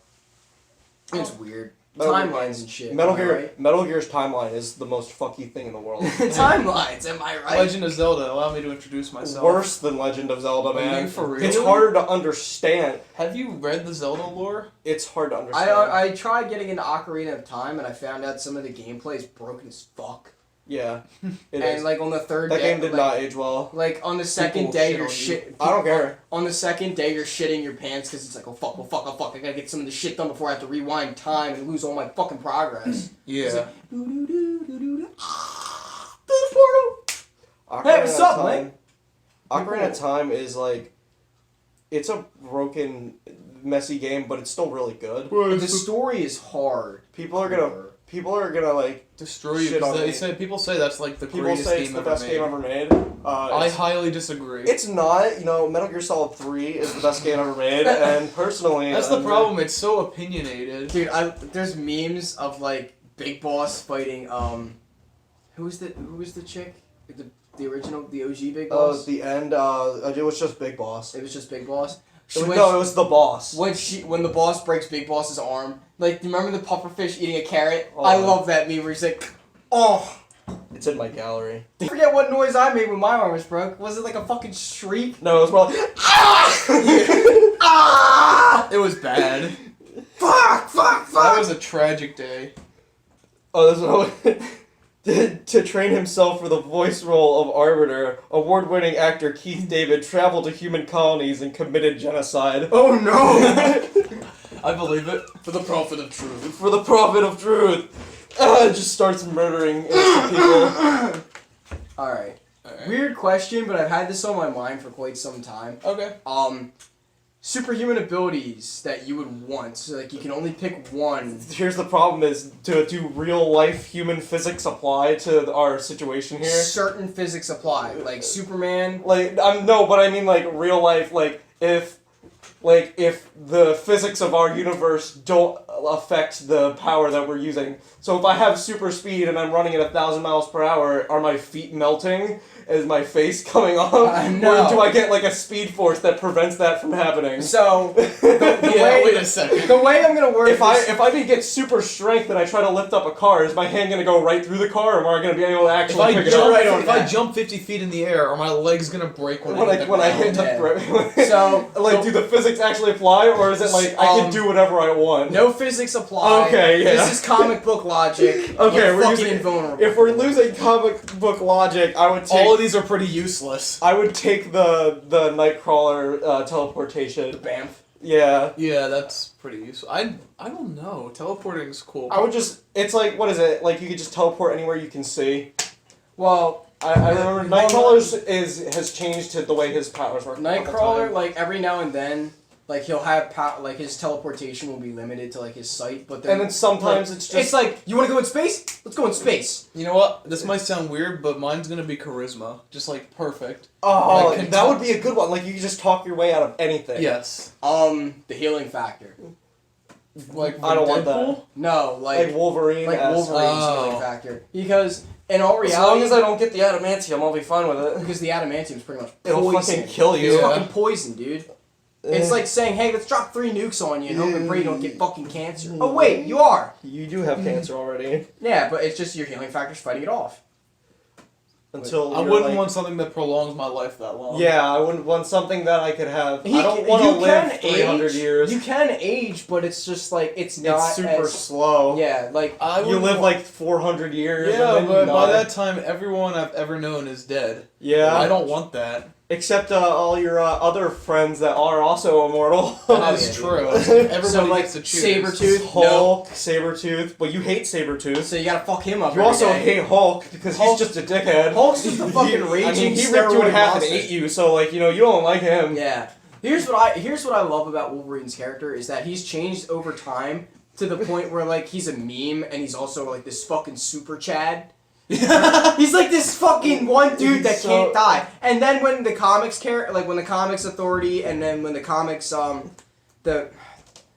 It's weird. Metal Gear- Timelines and shit. Metal am I Gear right? Metal Gear's timeline is the most fucky thing in the world. Timelines, am I right? Legend of Zelda. Allow me to introduce myself. Worse than Legend of Zelda, Are you man. for real? It's harder to understand. Have you read the Zelda lore? It's hard to understand. I tried getting into Ocarina of Time and I found out some of the gameplay is broken as fuck. Yeah, it And is. like on the third That day, game did like, not age well. Like on the second People day shit you're on you. shit. I don't care. On the second day you're shitting your pants because it's like oh fuck, I gotta get some of this shit done before I have to rewind time and lose all my fucking progress. Yeah. Ocarina Hey, what's of up, Time- mate? Ocarina of Time is like, it's a broken, messy game, but it's still really good. The story is hard. People are gonna like. Destroy you. Shit 'Cause on they me. say people say that's like the People greatest say it's game the ever best made. game ever made. I It's, highly disagree. it's not. You know, Metal Gear Solid 3 is the best game ever made, and personally, That's the problem. It's so opinionated. Dude, there's memes of like Big Boss fighting who was the chick? The original the OG Big Oh, Boss? the end. It was just Big Boss. It was just Big Boss. It was the boss. When the boss breaks Big Boss's arm, like, do you remember the pufferfish eating a carrot? Oh. I love that meme where he's like, oh. It's in my gallery. I forget what noise I made when my arm was broke. Was it like a fucking shriek? No, it was probably. Ah! It was bad. Fuck! That was a tragic day. Oh, that's what I to train himself for the voice role of Arbiter, award-winning actor Keith David traveled to human colonies and committed genocide. Oh no! I believe it. For the profit of truth. For the profit of truth. Just starts murdering innocent people. Alright. Alright. Weird question, but I've had this on my mind for quite some time. Okay. Superhuman abilities that you would want. So, like, you can only pick one. Here's the problem is, do real-life human physics apply to our situation here? Certain physics apply. Like, Superman. Like, no, but I mean, like, real life, like, if the physics of our universe don't affect the power that we're using. So if I have super speed and I'm running at 1,000 miles per hour, are my feet melting? Is my face coming off? No. Or do I get, like, a speed force that prevents that from happening? So, Yeah, wait a second. the way I'm gonna work If I get super strength and I try to lift up a car, is my hand gonna go right through the car, or am I gonna be able to If actually I pick it jump, up? right on if I that. jump 50 feet in the air, are my legs gonna break when When I hit the Yeah. ground? So, like, do the physics actually apply, or is it like I can do whatever I want? no physics apply. Okay, yeah. This is comic book logic. Okay, You're we're fucking using- invulnerable. If we're losing comic book logic, I would take All of these are pretty useless. I would take the Nightcrawler teleportation. Bamf. Yeah. Yeah, that's pretty useful. I don't know. Teleporting's cool. I would just. It's like, what is it? Like, you could just teleport anywhere you can see. Well, I remember Nightcrawler's has changed to the way his powers work. Nightcrawler, like every now and then, like he'll have like his teleportation will be limited to like his sight, but then and then sometimes like, it's it's like you want to go in space? Let's go in space. You know what? This might sound weird, but mine's gonna be charisma. Just like perfect. oh, like, that would be a good one. Like you could just talk your way out of anything. Yes. The healing factor. Like I don't want Deadpool? No, Like Wolverine. like Wolverine's healing factor. Because in all reality, As long as I don't get the adamantium, I'll be fine with it. because the adamantium is pretty much It'll poison. fucking kill you. It's Yeah. fucking poison, dude. It's like saying, hey, let's drop 3 nukes on you and hope and pray you don't get fucking cancer. Oh wait, you are. You do have cancer already. Yeah, but it's just your healing factor's fighting it off. Until I you're, wouldn't like- want something that prolongs my life that long. Yeah, I wouldn't want something that I could have. He I don't can- want to you live can 300 age, years. You can age, but it's just like it's not It's super as, slow. Yeah, like I You wouldn't live want- like 400 years. Yeah, and then but you by die. that time, everyone I've ever known is dead. Yeah. I don't want that. Except all your other friends that are also immortal. That is yeah, true. dude. Everybody So, like, gets to choose. Sabretooth, Hulk, Sabretooth. But you hate Sabretooth. so you gotta fuck him up. You every also day. hate Hulk because Hulk- he's just a dickhead. Hulk's just a fucking I raging mean, he ripped you in steroid half monster. and ate you, so like, you know, you don't like him. Yeah. Here's what I love about Wolverine's character is that he's changed over time to the point where like he's a meme and he's also like this fucking super Chad. He's like this fucking one dude that So- can't die. And then when the comics when the comics authority and then when the comics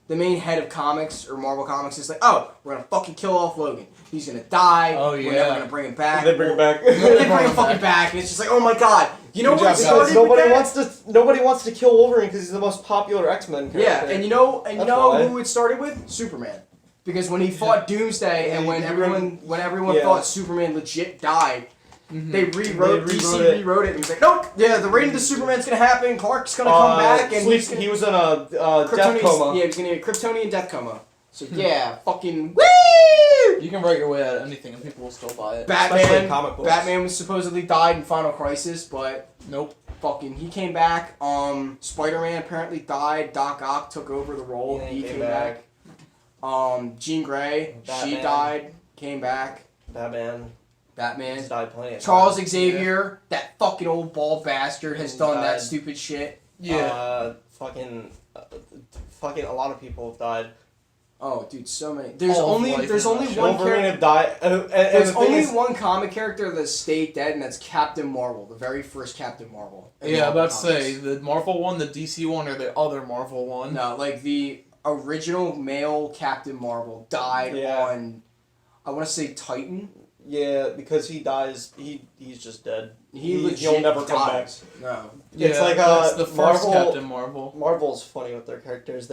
the main head of comics or Marvel Comics is like, oh, we're gonna fucking kill off Logan. He's gonna die. Oh, We're yeah. never gonna bring him back. They bring him back. They bring him fucking back, and it's just like, oh my god. You know Good what job, started guys. with that? Nobody wants to kill Wolverine because he's the most popular X-Men character. Yeah, and you know That's who why. it started with? Superman. Because when he fought Doomsday and when Yeah. everyone Yeah. thought Superman legit died, Mhm. they rewrote They DC rewrote it. rewrote it and was like, nope, yeah, the reign of the Superman's gonna happen, Clark's gonna come back and he's gonna he was in a death Kryptonian- coma. Yeah, he's gonna get a Kryptonian death coma. So yeah, fucking woo! You can write your way out of anything and people will still buy it. Especially Batman. in comic books. Batman was supposedly died in Final Crisis, but Nope. fucking he came back. Spider-Man apparently died. Doc Ock took over the role. Yeah, he came back. Jean Grey, she Batman. died, came back. Batman. Batman. He's died plenty of Charles times. Xavier, that fucking old bald bastard, has done that Died. stupid shit. Yeah. Fucking a lot of people have died. Oh, dude, so many. There's All of only life there's in a only nutshell. one Wolverine character. have died. And There's the thing only is, one comic character that stayed dead, and that's Captain Marvel, the very first Captain Marvel. in Yeah, Marvel about to say, Comics. the Marvel one, the DC one, or the other Marvel one? No, like the original male Captain Marvel died Yeah. on, I want to say Titan. yeah, because he dies, he's just dead. He legit he'll never come back. dies. No. Yeah, It's like, that's the first Marvel- Captain Marvel. Marvel's funny with their characters.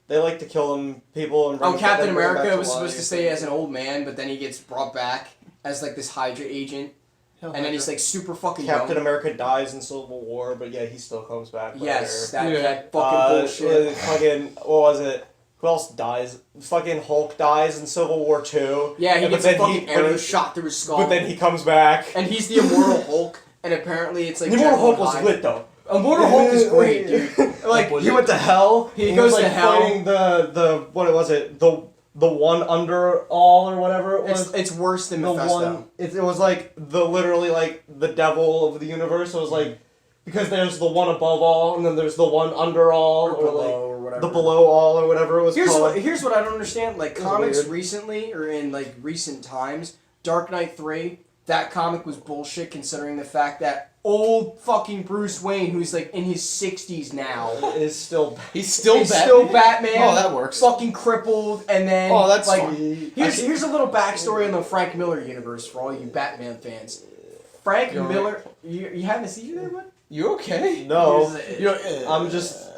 They like to kill them people and. Oh, bring Captain them back America to was supposed to life. stay as an old man, but then he gets brought back as like this Hydra agent, and then he's like super fucking Captain young. America dies in Civil War, but yeah, he still comes back. Yes, later. that, Yeah. that fucking bullshit. Fucking what was it? Who else dies? Fucking Hulk dies in Civil War 2. Yeah, he but gets a then fucking but arrow he- shot through his skull. But then he comes back. and he's the Immortal Hulk, and apparently it's like Immortal Jekyll Hulk and was Hyde. lit though. Immortal Hulk is great, dude. Like He went to hell. He and goes was, to like, hell. Fighting the what was it? The one under all or whatever it was. it's worse than The Mephisto. one. It was like literally like the devil of the universe. It was like because there's the one above all and then there's the one under all or or like below or whatever. the below all or whatever it was called. Here's what I don't understand. Like It was comics weird. recently or in like recent times, Dark Knight 3, that comic was bullshit considering the fact that old fucking Bruce Wayne, who's like in his 60s now, Is still. He's still is Batman? still Batman. Oh, that works. Fucking crippled, and then Oh, that's like fine. here's a little backstory on the Frank Miller universe for all you Batman fans. Frank You're Miller, you having a seizure there, bud? You okay? No. You're, I'm just.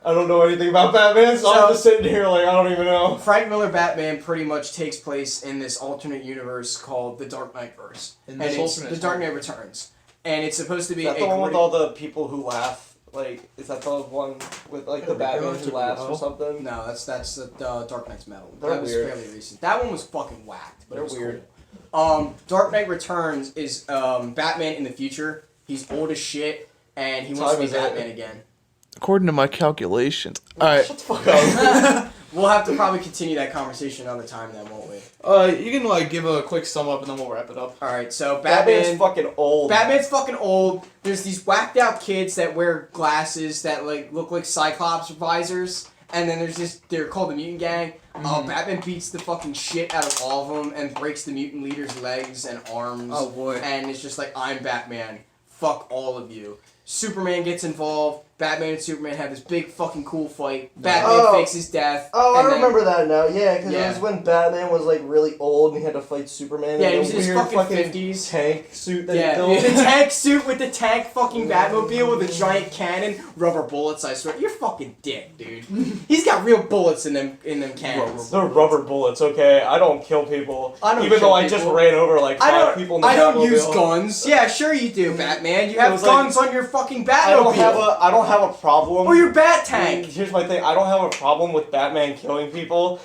I don't know anything about Batman, so I'm just sitting here like I don't even know. Frank Miller Batman pretty much takes place in this alternate universe called the Dark Knight verse, In and this it's alternate the Dark Knight Returns, and it's supposed to be Is that a the one with great- all the people who laugh? Like, is that the one with like the Batman who laughs or something? No, that's the Dark Knight's Metal. They're That was weird. fairly recent. That one was fucking whacked, but They're it was weird. cool. Dark Knight Returns is Batman in the future. He's old as shit, and he wants to Time be is it? Batman again. according to my calculations. All right. Shut the fuck up. We'll have to probably continue that conversation another time then, won't we? You can like give a quick sum up and then we'll wrap it up. Alright, so Batman's fucking old. Batman's fucking old. There's these whacked out kids that wear glasses that like look like Cyclops visors. And then there's this, they're called the Mutant Gang. Batman beats the fucking shit out of all of them and breaks the mutant leader's legs and arms. Oh boy. And it's just like, I'm Batman. Fuck all of you. Superman gets involved. Batman and Superman have this big fucking cool fight. Batman fakes his death. Oh, and I then- remember that now. Yeah, because Yeah. it was when Batman was like really old and he had to fight Superman. Yeah, in he was the in his weird fucking 50s. tank suit that Yeah, he built. the tank suit with the tank fucking Batmobile with a giant cannon, rubber bullets. I swear, you're fucking dick, dude. He's got real bullets in them cannons. They're rubber bullets, okay? I don't kill people. I don't Even kill though I just people. ran over like five people in the I don't Batmobile. use guns. Yeah, sure you do, Batman. You have was like- guns on your fucking Batmobile. I don't have a problem. Or your Bat tank. Here's my thing. I don't have a problem with Batman killing people.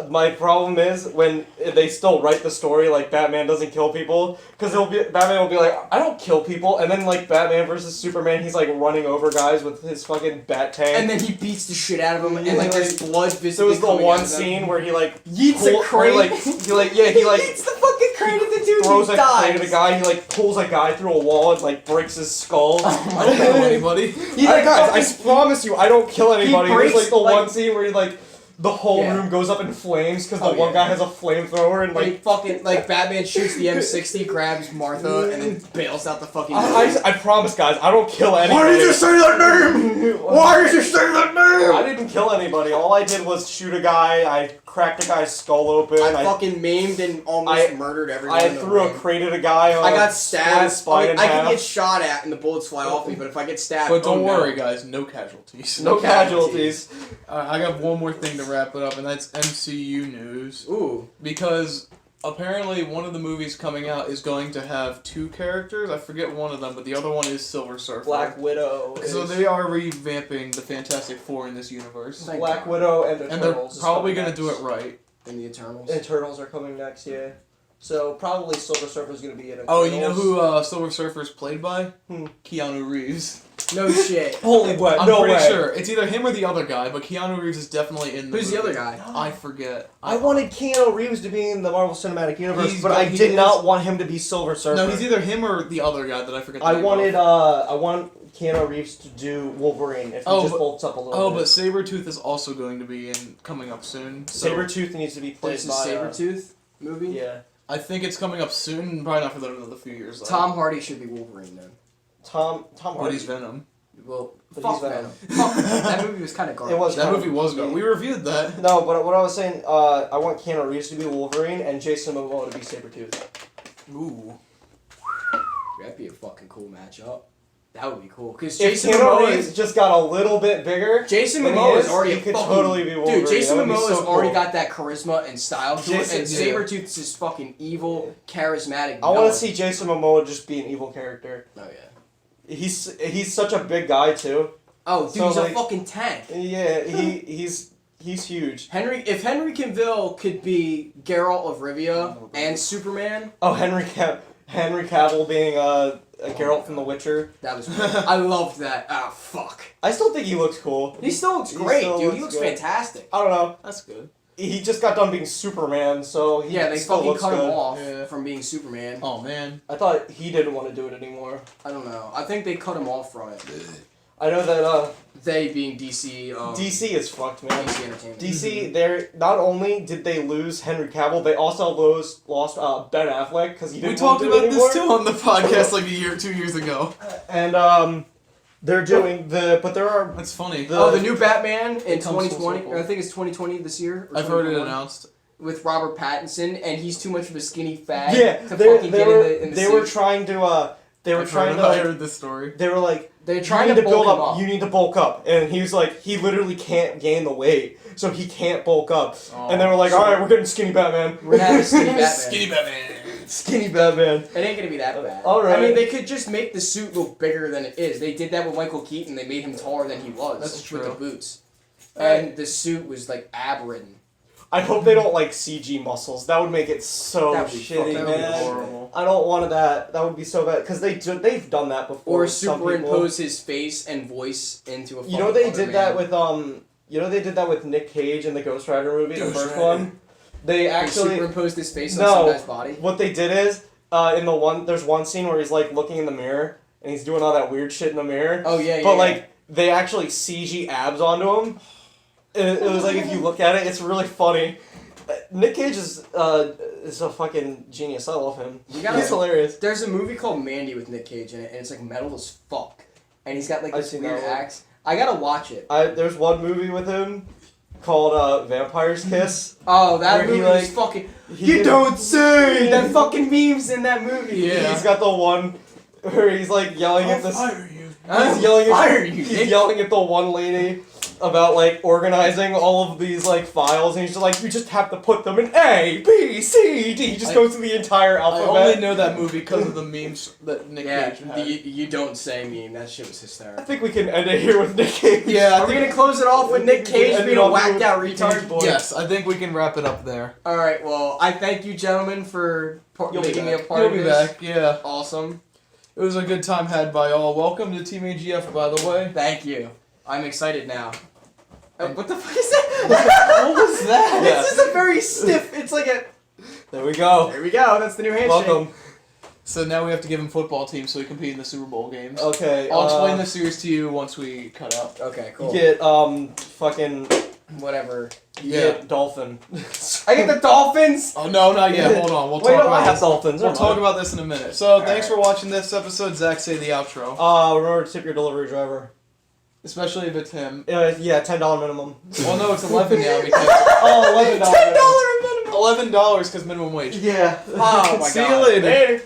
My problem is when they still write the story like Batman doesn't kill people, because Batman will be like, I don't kill people, and then like Batman versus Superman, he's like running over guys with his fucking bat tank. And then he beats the shit out of them, and Yeah, like there's blood there visibly was the coming out one of them. scene where he like Yeets a crate. he like Yeets the fucking crate at the dude. throws He a dies. crate at a guy. He like pulls a guy through a wall and like breaks his skull. I don't kill anybody. He like Guys, fucking- I promise you, I don't kill anybody. There's breaks, like the like- one scene where he like the whole Yeah. room goes up in flames because the Oh, one yeah. guy has a flamethrower and Like like. fucking like Batman shoots the M60, grabs Martha, and then bails out the fucking. I promise, guys, I don't kill anybody. say that name? Why did you say that name? I didn't kill anybody. All I did was shoot a guy. I cracked a guy's skull open. I fucking maimed and almost murdered everyone. I in the threw a room. crate at a guy. I got split stabbed. his spine in I can half. get shot at and the bullets fly off me, but if I get stabbed, But don't oh, no. worry, guys. No casualties. No casualties. I got one more thing to wrap it up, and that's MCU news. Ooh, Because apparently one of the movies coming out is going to have two characters. I forget one of them, but the other one is Silver Surfer. Black Widow. So they are revamping the Fantastic Four in this universe. Thank Black God. Widow and And they're Eternals. is probably coming going to do next. it right. in the Eternals. Eternals are coming next, yeah. So probably Silver Surfer's gonna be in Eternals. Oh, you know who Silver Surfer's played by? Hmm. Keanu Reeves. No shit. Holy what? I'm No pretty way. sure. It's either him or the other guy, but Keanu Reeves is definitely in the Who's the movie. other guy? I forget. I wanted Keanu Reeves to be in the Marvel Cinematic Universe, He's- but I he did is- not want him to be Silver Surfer. No, he's either him or the other guy that I forget the I name wanted of. I want Keanu Reeves to do Wolverine if he Oh, just but- bulks up a little Oh, bit. but Sabretooth is also going to be coming up soon. So Sabretooth needs to be played This is by Sabretooth movie. yeah. I think it's coming up soon. Probably not for another few years though. Tom Hardy should be Wolverine then. Tom But Hardy. he's Venom. Well, But fuck he's Venom. Venom. Fuck Venom. That movie was kind of garbage. It was That kind movie of- was good. We reviewed that. No, but what I was saying, I want Keanu Reeves to be Wolverine and Jason Momoa to be Sabretooth. Ooh. That'd be a fucking cool matchup. That would be cool. Because If Jason Keanu Momoa Reeves is just got a little bit bigger, Jason than Momoa he is already he a could fucking totally be Wolverine. dude. Jason That would be Momoa so has already cool. got that charisma and style to it, and Jason- Sabretooth is just fucking evil, charismatic. I want villain. to see Jason Momoa just be an evil character. Oh yeah. He's such a big guy too. Oh, dude, So, he's like- a fucking tank. Yeah, he's huge. If Henry Cavill could be Geralt of Rivia and Superman, Oh, Henry Cavill being Geralt from The Witcher. that was I loved that. Ah, fuck. I still think he looks cool. He still looks He great, still dude. looks He looks good. fantastic. I don't know. That's good. He just got done being Superman, so he Yeah, they still fucking looks cut him good. off Yeah. from being Superman. Oh man. I thought he didn't want to do it anymore. I don't know. I think they cut him off from it. I know that They being DC. DC is fucked, man. DC Entertainment. DC, they're not only did they lose Henry Cavill, they also lost Ben Affleck because he We didn't want talked to do it about anymore. this too on the podcast like 2 years ago. And they're doing but there are That's funny. The new Batman in It comes full 2020. circle. Or I think it's 2020 this year. or I've heard it 2021, announced. with Robert Pattinson, and he's too much of a skinny fag yeah, to they fucking get in the they suit. were trying to I heard this story. they were like They're trying you to need to build bulk him up. up. You need to bulk up, and he was like, he literally can't gain the weight, so he can't bulk up. Oh, And they were like, all right, we're getting skinny Batman. We're gonna have a skinny Batman. Skinny Batman. Skinny Batman. It ain't gonna be that bad. Alright. I mean, they could just make the suit look bigger than it is. They did that with Michael Keaton. They made him taller than he was. That's with true. the boots. And the suit was like ab-ridden. I hope they don't like CG muscles. That would make it so That'd be shitty, That would be man. horrible. I don't want that. That would be so bad because they've done that before. Or with some people. superimpose his face and voice into a. You know they fucking did other that man. with You know they did that with Nick Cage in the Ghost Rider movie, the Ghost first Rider. one. They They actually superimposed his face on No. some guy's body. what they did is there's one scene where he's like looking in the mirror and he's doing all that weird shit in the mirror. Oh yeah, yeah. But yeah. like they actually CG abs onto him. It was like if you look at it, it's really funny. Nick Cage is a fucking genius. I love him. You gotta- He's hilarious. There's a movie called Mandy with Nick Cage in it, and it's like metal as fuck. And he's got like I've this seen weird that one. axe. I gotta watch it. There's one movie with him called Vampire's Kiss. Oh, that Where he, movie like, is fucking. He You did- don't say that fucking memes in that movie. Yeah. He's got the one where he's like yelling at this. you. He's yelling at Fire you, he's Nick. yelling at the one lady about like organizing all of these like files, and he's just like, you just have to put them in A, B, C, D. He just goes through the entire I alphabet. only know that movie because of the memes that Nick Yeah, Cage had. the you don't say meme. That shit was I hysterical. think we can end it here with Nick Cage. Yeah, I Are we think, gonna close it off with Nick Cage End it being a off whacked with out Cage retard? boy. yes, I think we can wrap it up there. All right. Well, I thank you, gentlemen, for You'll be making me a back. part You'll of be this. back, yeah. Awesome. It was a good time had by all. Welcome to Team AGF, by the way. Thank you. I'm excited now. What the fuck is that? What was that? Yeah. It's just a very stiff. It's like a. There we go. There we go. That's the new handshake. Welcome. So now we have to give him football teams so he can compete in the Super Bowl games. Okay. I'll explain the series to you once we cut out. Okay. You Cool. get fucking Whatever. you Yeah. get dolphin. I get the Dolphins. Oh, no, not yet. Hold on. We'll Wait, talk no, I about have this. dolphins. We'll Never talk mind. about this in a minute. So, thanks Alright. for watching this episode. Zach, say the outro. Remember to tip your delivery driver. Especially if it's him. Yeah, $10 minimum. Well, no, it's 11 now because Oh, $11. $10 minimum. $11 because minimum wage. Yeah. Oh my See god. you later.